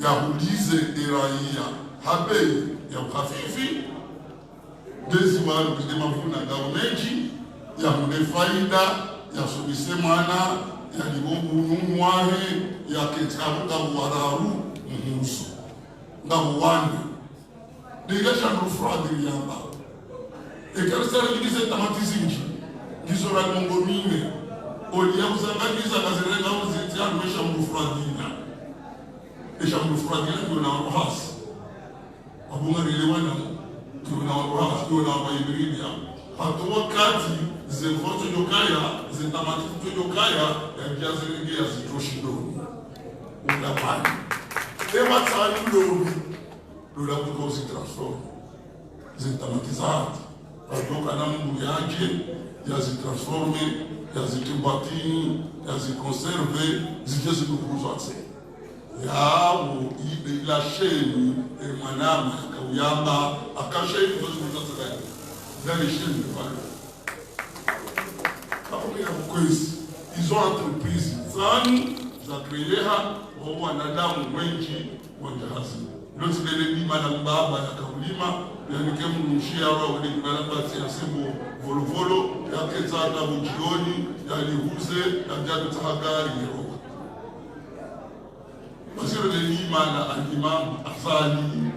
ya hulize eraia habe ya ukafifi dezi walu kide mafuna ngao menji ya hunde faida ya sobise mwana ya libongu numuahe ya ketabuka wararu mhusu ngao wani digasha nufradiri yamba ekarisari jibise tamatizinji gisora mongomine olia uzanganiza kazirenga uziti ya mwesha mufradina esha mufradina kuna waruhasi wabungarile wana kuna waruhasi kuna wabaibridia hatu wakati zevoto jokaya zintamatitu jokaya ya mjazirenge ya zitoshidoni undapani ewa tsari mdobi lula kuko zitransform zintamatizati watoka na mungu yaje yazitransforme yazitibatini yazikonserve zije zikukuzwa yawo ila sheni mwanama akauyamba akasheni zozikuzatsakani zali sheni pale kapokia kukwezi izo entreprise zani za kueleha wa wanadamu wengi wajahazi lotilele lima na mbaba ya kaulima yanike mnushia wa wale kunalabati ya sebo volovolo ya kezaka bujioni ya lihuze ya jadu tahagari yero masiro de lima na alimamu azali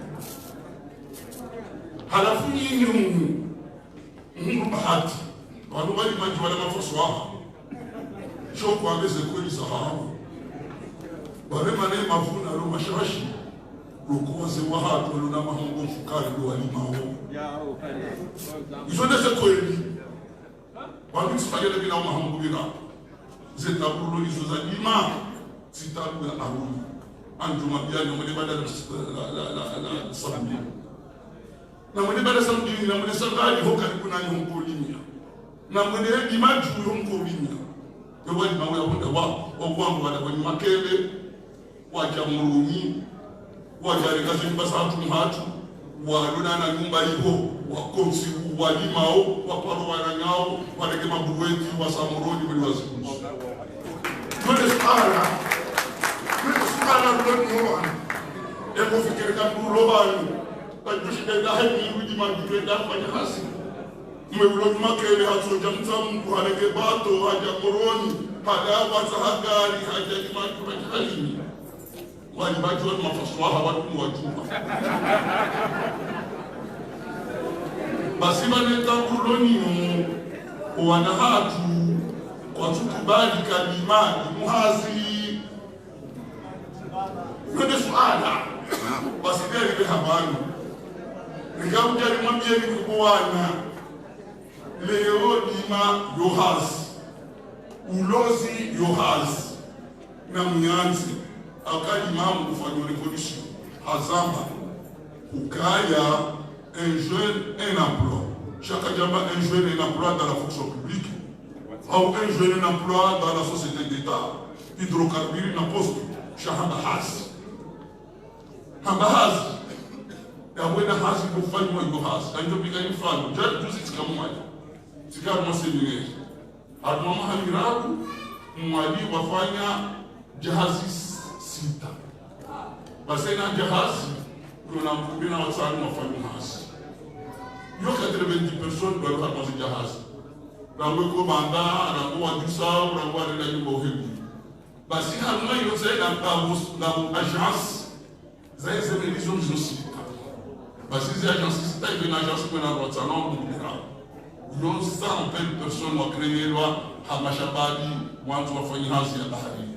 halafu nyingi mungu bahati wanu wali maji wala mafoswa shoko wameze kweli sahabu warema ne mafuna lo mashashi lukoze wahatu luna mahongo fukari lo walimao izonese kweli wanu sipagele bila mahongo bila zetaburo izo za lima sitabu ya aruni anjuma biani mwene bada la sabuni na mwene bada sabuni na mwene sabali hoka nikuna nyongo limia na mwene dimaju yongo limia ewali mawe ya honda wa wangu wada wani makele waja muruni waja rekazimba satu hatu walona na nyumba hiyo wakonsi walimao waparo wananyao waleke mabuweti wa samuroni wali wazikunzi mwede suala ruloni yohana ego fikiri kambu robani kajushide dahe miwidi mandure dafanya hasi mwuloni makele hatoja mtamu haleke bato haja moroni hadawa zahagari haja limatu hajalini wali bajwa mafaswaha watu mwajuma basi baneta burloni wana hatu watukubali kalimani muhazi nende suala basi gari habari nikaujali mwambie nikuwana leo dima yohaz ulozi yohaz na mnyanzi akali mamu kufanya revolution hazamba ukaya un jeune, un emploi. Chaque diable, un jeune, un emploi dans la fonction publique. Ou un jeune, un emploi dans la société d'État. Hydrocarbures, na poste. Shahamba Haz. Hamba Haz. Ya wena Haz, il faut faire moi Haz. Quand je pique une femme, je dis c'est comme moi. C'est comme moi c'est mieux. Alors moi Hamirabu, mwali wafanya jahazi sita. Basi na jahazi kuna mkubina watani wafanya Haz. Yo 90 personnes doivent ramasser jahaz. Ramwe komanda, ramwe wadusa, ramwe alena nyumba uhebu. Basi halma yote na agence zaye zemelizo mjosita. Basi zi agence sita ibe na agence kwena rotana mbira. Yon 100 personnes wa kreelwa hamashabadi wantu wafanya hazi ya bahari.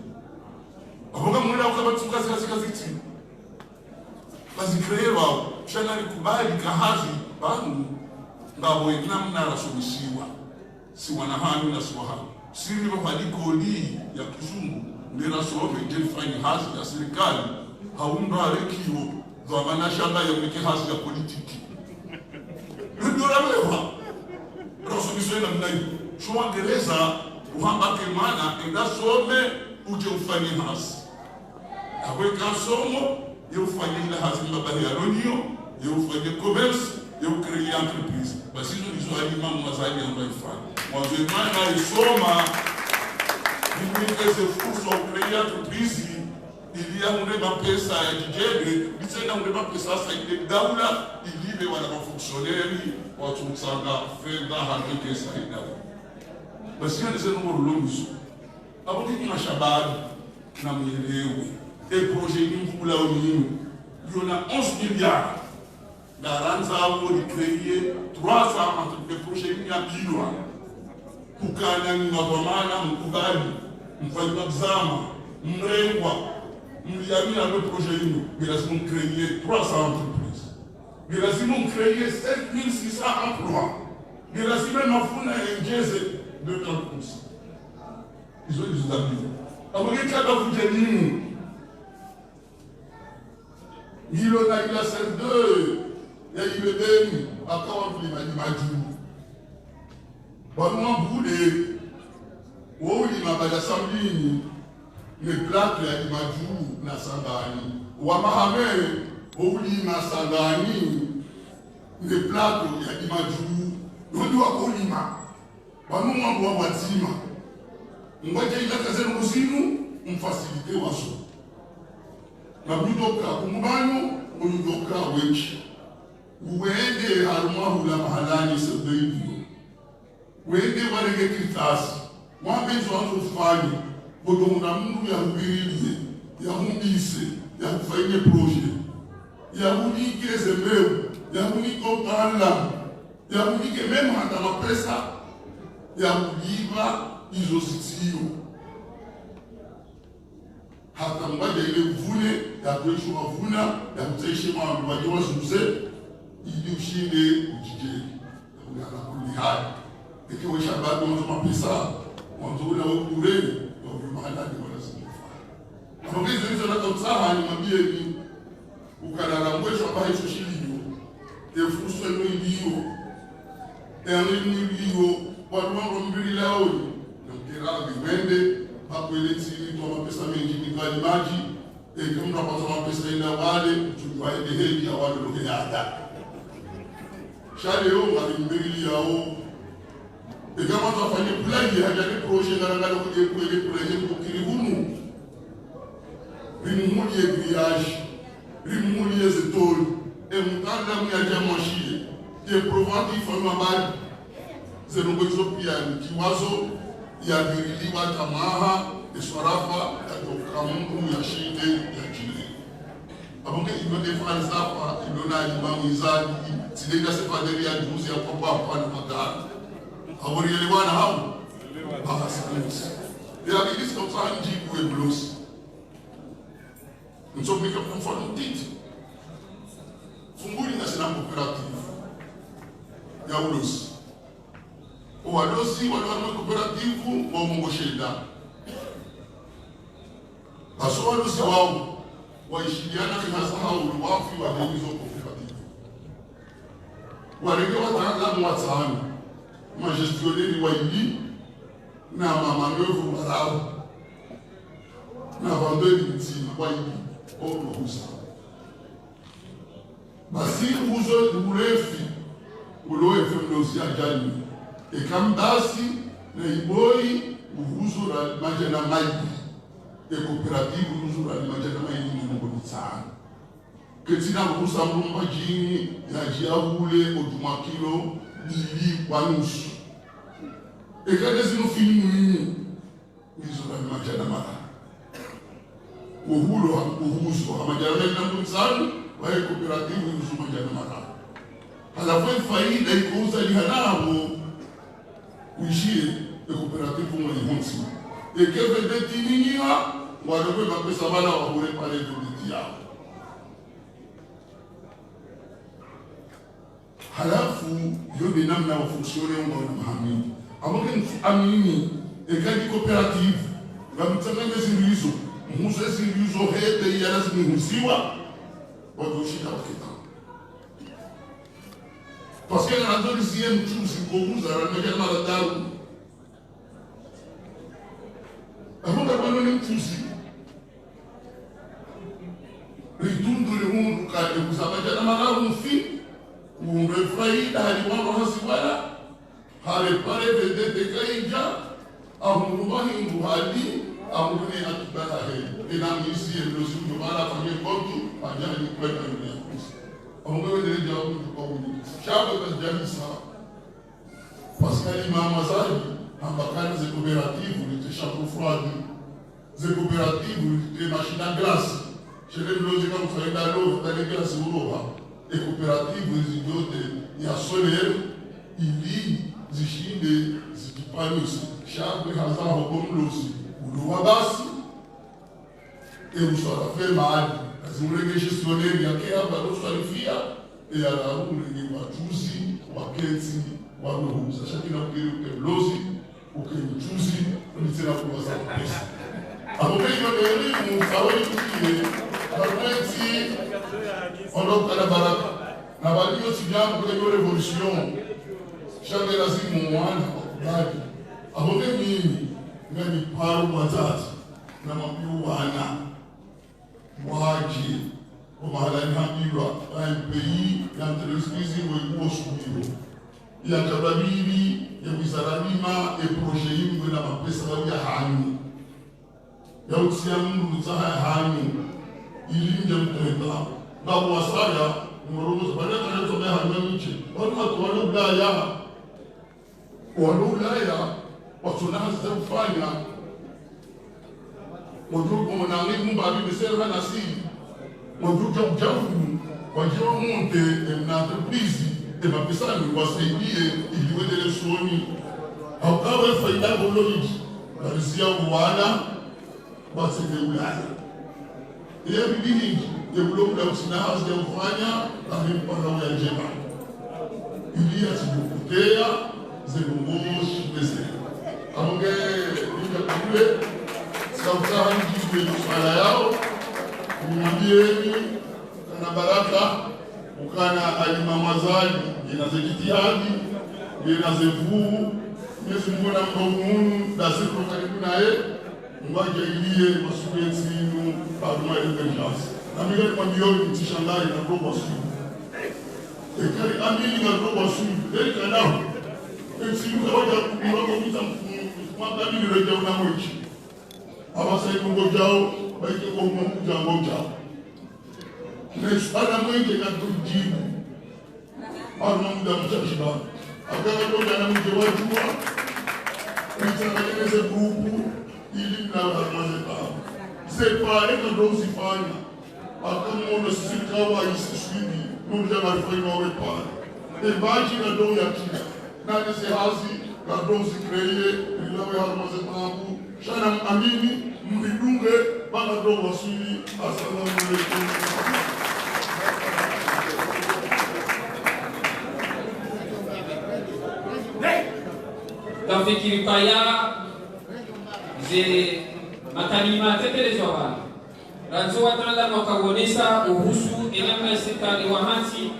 Aboga mwela ukabatsuka zikazikaziti. Basi kreelwa shana likubali kahazi banu ngabo namna rasomisiwa si wanahanu na swahani siri mabadiliko ya kizungu ndira sobe jefanya hazi ya serikali haundo arekio dhamana shamba ya mweke hazi ya politiki ndio ramewa rasomisiwa na mnai shwa gereza uhamba kemana enda some uje ufanye hazi aweka somo ufanye ile hazi mbabali ya ronio ufanye commerce eu criei a entreprise. Mas se não diz ali, mano, mas aí não vai falar. Mas o irmão vai somar, e me fez o curso ao criar a entreprise, ele ia uma peça de jebre, e se não uma peça sair de daula, e livre para o funcionário, o outro saga, fenda, harmonia que sai daí. Mas se não dizer número longo, a pouco que uma chabada na minha lei, e projeto pula o ninho, e on a 11 milliards. Garanza de créer 300 entreprises projets qui ont kukana mnadhamana mkubali mfanywa zama mrengwa mliamina le projet hino lazima créer 300 entreprises lazima créer 7600 emplois lazima mafuna engeze de 30%. Ils ont des amis abonné kada kujenini hilo na ila sende ya ibebeni akawa mlima ni majuu wanua bude waulima bada samlini ni plato ya majuu na sangani wa mahame waulima sangani ni plato ya majuu ndio wakulima wanua kwa watima ngoja ila kazenu kusinu mfasilite waso na budoka kumubano unudoka wenchi uwende harumahu la mahalani sebedio wende warege kitasi wabenzo wanzo fanye kodonga mundu ya hubirilie ya humbise ya kufanye proje ya hunike zemeu ya hunike otala ya hunike mema hata mapesa ya huliva izo sitio hata mbaja ile vune ya kuesho wavuna ya kutaishi mawandu wajiwa zuze ili ushinde ujijeli na kuli haya ikiwa shabadu mwanzo mapesa mwanzo ule wa kureni wa vimahalani wanazimifanya maongezi hizo na totsaha ni mambie ni ukadarambwesho ambaye hicho shiliyo efuso ino iliyo iliyo waduwango mbili laoni na mkeraga viwende hapo ile tili kwa mapesa mengi nikali maji kama unapata pesa ina wale chukua ile heki ya wale ndio hata shale yo ngalimbili yao kama tafanya plan ya hadi projet ngala kuje kule projet kukirihunu rimumulie grillage rimumulie zetol mtanda myaja moshi je provati fama bali zenongozo pia kiwazo ya biriliwa tamaha eswarafa ya mungu ya shinde ya jini abonge ibode falsafa ibona imamizani sidenga sefadeli ya juzi ya kwamba hapana magari hawarielewana hao basi ya bidisi kwa sanji kuwe blues mtopika kwa mfano titi funguli na sina cooperative ya ulosi wadosi wale cooperative wa Mungu shida baso wadosi wao waishiliana kihasa hao wafi wa hizo cooperative wale wataalamu wa tsani magestionnaire wa ili na mama ndovu marau na vendeur biti wa ili au ruhusa basi uzo urefi uloefe mdosi ajani ekambasi na iboi uhuzo la majana maji cooperative uhuzo la majana maji ni ngo tsana ketina ruhusa mrumba jini ya jiaule odumakilo ili kwa nusu ekade zino filimu uhuzo la majana maji uhuzo amajana na ngo tsana wa cooperative uhuzo majana maji halafu faida ikuuza lihanabo uishie cooperative mwenye honsi ekeve detininia wadogo bakesa bana wahore pale duliti yao halafu yobe namna wa fonksione ngo na mahamini aboke amini ekadi cooperative ngamtanganya zilizo muzo zilizo hede ya lazima husiwa wadoshika wakita parce que la deuxième chose qu'on vous a ramené à la daru avant d'avoir une chose retourne le monde car vous avez déjà marre un fil ou le frère d'aller voir le hasibala hale pare de kaija amurumani nguhadi amuruni atubala he ina misi elozi ndobala fanye kontu ajani kwenda dunia on veut les gens qui chaque jamisa parce que l'imam Azali ambakani ze coopératives les châteaux froids ze coopératives les machines à glace chez les loges comme ça dans l'eau dans les glaces Europa et coopératives les idiotes il y a solaire il lit zishinde zikipanusi chaque hazard comme losi ulowa basi et vous soit fait mal azimulenge gestionnaire yake hapa alosalifia ya lauru ni wajuzi waketi waruhusa shakina kile lozi ukimchuzi ulitena kuwaza pesa hapo hiyo ndio mtawali kile parenti ondoka na baraka na walio sijamu kwa hiyo revolution shamba lazima mwana bali hapo mimi ngani paru matatu na mapiu wana waji mahalani hamilwa pays y'entreprise wo subiro ya kababili ya wizaralima e projet yimwe na mapesa ya hanyu ya utia mundu tsaha hanyu ilinje mtenda na wasaya ngoromo bale kale to ya hanyu miche watu Ulaya watunaanza kufanya mwajuko mwanangi mbabi besera na si mwajuko ujafu wajua monte na entreprise et mapesa ni wasaidie iliwendele soni haukawe faida boloji walisia uwana basende Ulaya ile bidii ya blomu la usinahazi ya kufanya alimpana ya jema ili atibukutea zegungoshi bese amonge ninga kule sauta hangi swala yao nimwambieni kana baraka ukana alimamazali inazejitihadi inazevuu Mwenyezi Mungu na mkono da siku karibu naye mwajalie masulieti yenu kaduma emergence na mimi kwa milioni mtishangai na robo sulu ekari amili na robo sulu ekana etsimu kawaja kumwako mita mwaka mili reja una mwechi abasa ikungo jao baike kwa mwakuja ngoja nesana mwenge na tujibu arma muda mchashiba akaga koja na mje wajua nitatengeneze grupu ili mnaharmazeka separe na ndo usifanya akamuona sisi kawa isishindi ndio marifanya wawe pale ebaji na ndo ya kila na nise hazi na ndo usikreye ilawe harmazeka shana amini mbidunge bana ndo wasili. Assalamu alaikum. Tafikiri kaya ze makalima tekelezwa bana ranzo wataalamu wakaonesa uhusu enamna ya serikali wa hati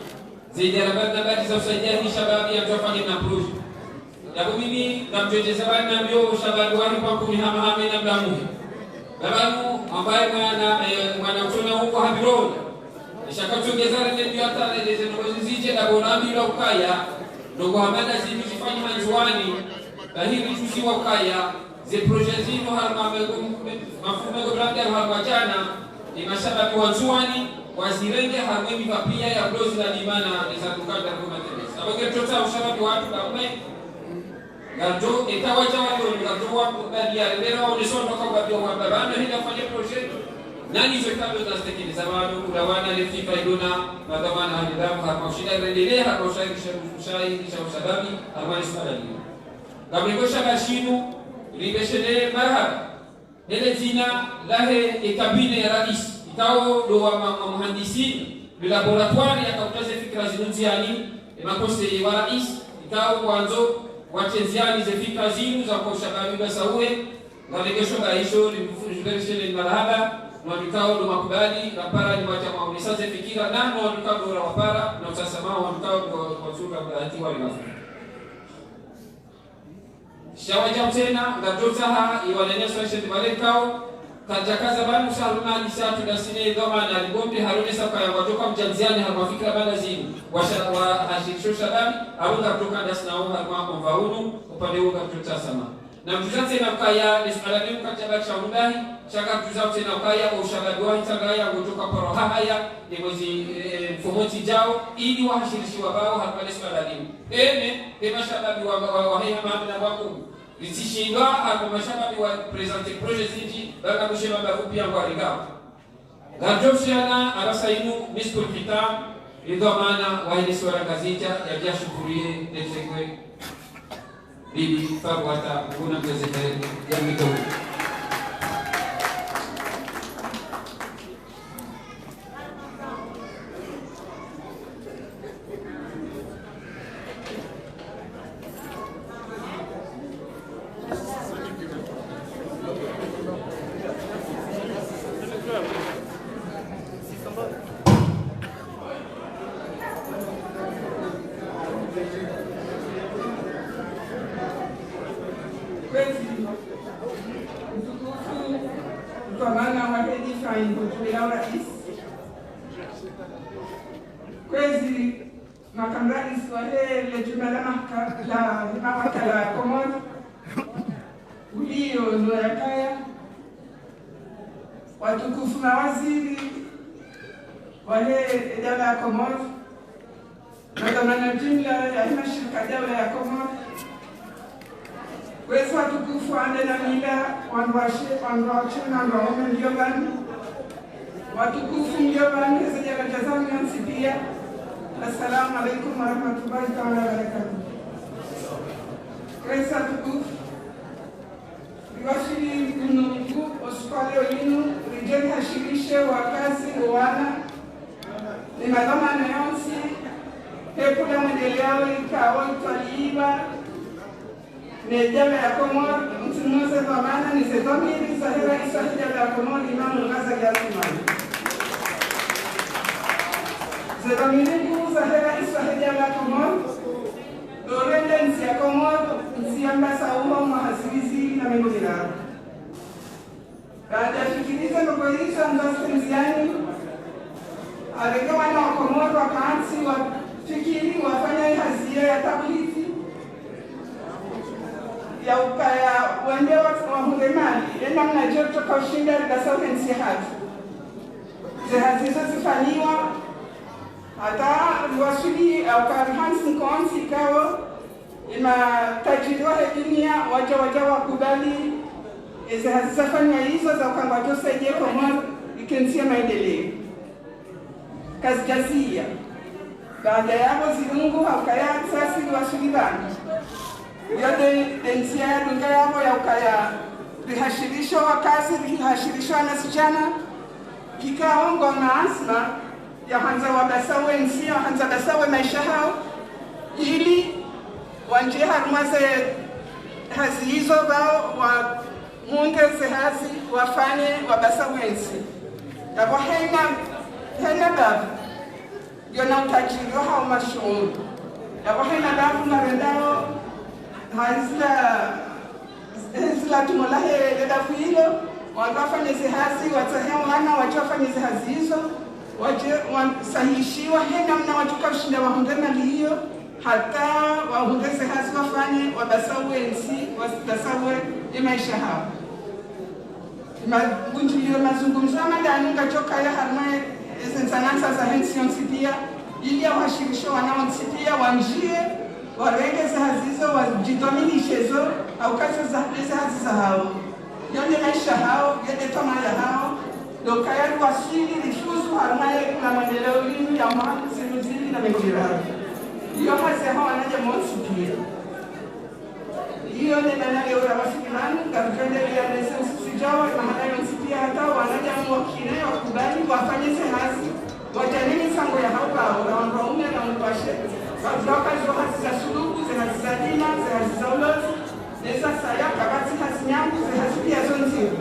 zaidi ya habari za usaidia ni shababi ya tofani na proje yapo mimi namjojeza bana nambio shababi wani kwa kunihama hame na mdamu babamu ambaye mwana utona huko habironi nishakachongezana ndio hata eleze ngozi zije na bonami la ukaya ndogo hamada zimu zifanye manjuani lahiri tusiwa ukaya ze projet zino mafumo labda hawajana ni mashababi wanzuani wazirenge harmemi mapia ya blozi na limana za dukanda kwa teleza aboge tota ushababi watu kamwe gato ikawaja watu gato wa badi ya leo unisondoka kwa badi wa babana hili afanye projet nani hizo kabla za stekeleza wao kulawana ile FIFA idona madhamana hadidamu hapa shida rendelea hapa ushahidi cha ushababi amani swala hili kabla shabashinu ribeshele marhaba ile jina lahe ikabine ya rais ikao do wa muhandisi de laboratoire yakataze fikra zinunziani makose wa rais ikao kwanzo wacheziani ze fikra zinu za kwa shababi basawe ngalegesho baisho ribeshele marhaba na mikao do makubali na para ni wacha maonesaze fikira na mikao do wapara na utasema wa mikao kwa sura bahati wale shawaja tena ngatotaha iwalenyeswa sheti balekao kajakaza banu saluna disatu da sine dhamana alibombe harunesa kwa watoka mjanziani hamafikira bana zini wa hashisho shababi abunga kutoka dasna au harma mvaunu upande huo katuta sama na mtuzanze na kaya nisalamu kajaba cha undahi shaka tuzao tena kaya kwa ushababi wa hitagaya kutoka poro haya ni mwezi mfomoti jao ili wahashirishwa bao harma nisalamu kema shababi wa haya mamna wako lisishindwa hapo mashababi wa presenter projet zinji baka kushema bafupi yangu alikao gajofshana arasainu miskul kitam idhamana wa ile swala gazita ya jashukurie netekwe bibi fawata kuna gazeta ya mito Kwezi makamu rais wa hele juma la mahakama la Komoro ulio ndo yakaya watukufu mawaziri wa hele dawla ya Komoro makamana jumla ya mashirika dawla ya Komoro kwezi watukufu ande na mila wanduwashe na wanduwaume ndio bani watukufu ndio bani sejala jazamu ya msipia. Assalamu alaikum warahmatullahi ta'ala wabarakatuh. Kresa tukufu Iwashiri Mungu ospale olinu rijeni hashirishe wakazi wana ni madhamana yonsi hepula mwendeleo ikawa itwaliiba nejama ya Komoro mtumuze dhamana ni zedomiri sahira isahija ya Komoro imamu ngaza jasimani zedomiri sahira isahija ya Komoro dorende nsi ya Komoro nsi ya mbasa umo mahasirizi na menogiraro baada ya fikiriza ndogo hizo ambazo mziani alikuwa wana wakomoro wakaansi wafikiri wafanya hazia ya tablizi ya ukaya wende wa hulemali enda mnajua kutoka ushinda likasauhensi hatu zehazizo zifaniwa hata liwasuli au karhansi nkonsi ikawa ima tajiriwa dunia waja wakubali zihazifanywa hizo za ukangwajo saidie komoro ikensia maendeleo kazijazia baada yabo zilungu haukaya sasi liwasulibani yote densia ya dunga yabo ya ukaya lihashirisho wakazi lihashirisho anasichana kikaongo na asma ya hanza wabasawe nsia hanza basawe maisha hao ili wanje harumaze hazi hizo bao wa munge zehazi wafanye wabasawe nsi yabo hena babu yona utajiri hao mashuhuri yabo hena babu na rendao hazila tumolahe ledafu hilo wafanye zehazi watahe wana wafanye zehazi hizo wasahishiwa hena mna wajuka ushinda wahunde mali hiyo hata wahunde zehazi wafanye wabasawe nsi wabasawe imaisha hao bunjulio mazungumzo amadani ngachoka ya harmae zensanansa za hensi yonsipia ili awashirisho wanaonsipia wanjie warenge zehazizo wajidominishezo au kazi za zehazi za hao yone maisha hao yede tomaya hao lokayari wasili lifuzu harmae na maendeleo linu ya mwana sinuzili na mejirani iyo hazi hao wanaja monsipia iyo ne manale ora wafikirani kakende ya nesensi sijawa mahala yonsipia hata wanaja mwakine wakubali wafanye zehazi wajanini sango ya hao bao na wanaume na mpashe wafloka zohazi za suluku zehazi za dina zehazi za ulozi nesa saya kabati hazi nyangu zehazi pia zonzivu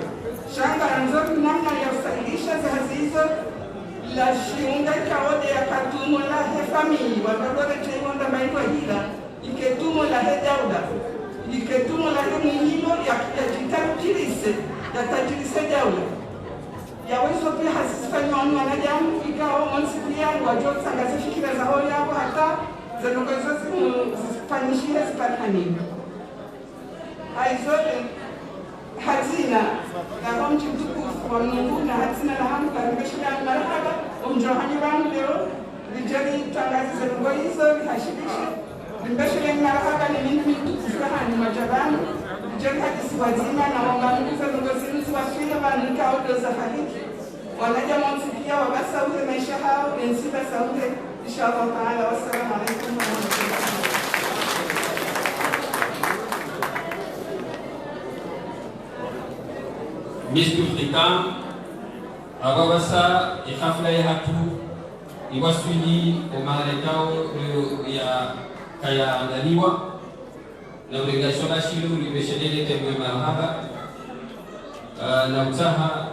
shanga ya nzoki namna ya usahilisha zehazi hizo la shiunga ikaode ya katumo la he famili wadodore cheiwonda maitwa hila iketumo la he dauda iketumo la he mwinilo ya jitajirise ya tajirise dauda yawezo pia hasisifanywa wanu wanajamu ikao monsipia wajua kusangaza fikira za hoi yao hata zanogozo zifanyishile zipatanini aizote hazina na homchi mtukufu wa Mungu na hazina na hamu karibishina marhaba umjohani wangu leo lijali tangazi za lugha hizo lihashirishe limbeshile marhaba ni mimi mtukufu hani majabani lijali hadisi wazima na wangamuku za lugha zinu ziwafile wanika odo za haliki wanaja monsipia wabasa ule maisha hao ensiba saute inshallah taala wassalamu alaikum wa rahmatullahi. Misku Afrika agawasa ihafla ya hatu iwasuli umaharekao ya kaya andaliwa na urengasho la shilu libeshelele temwe marhaba na utaha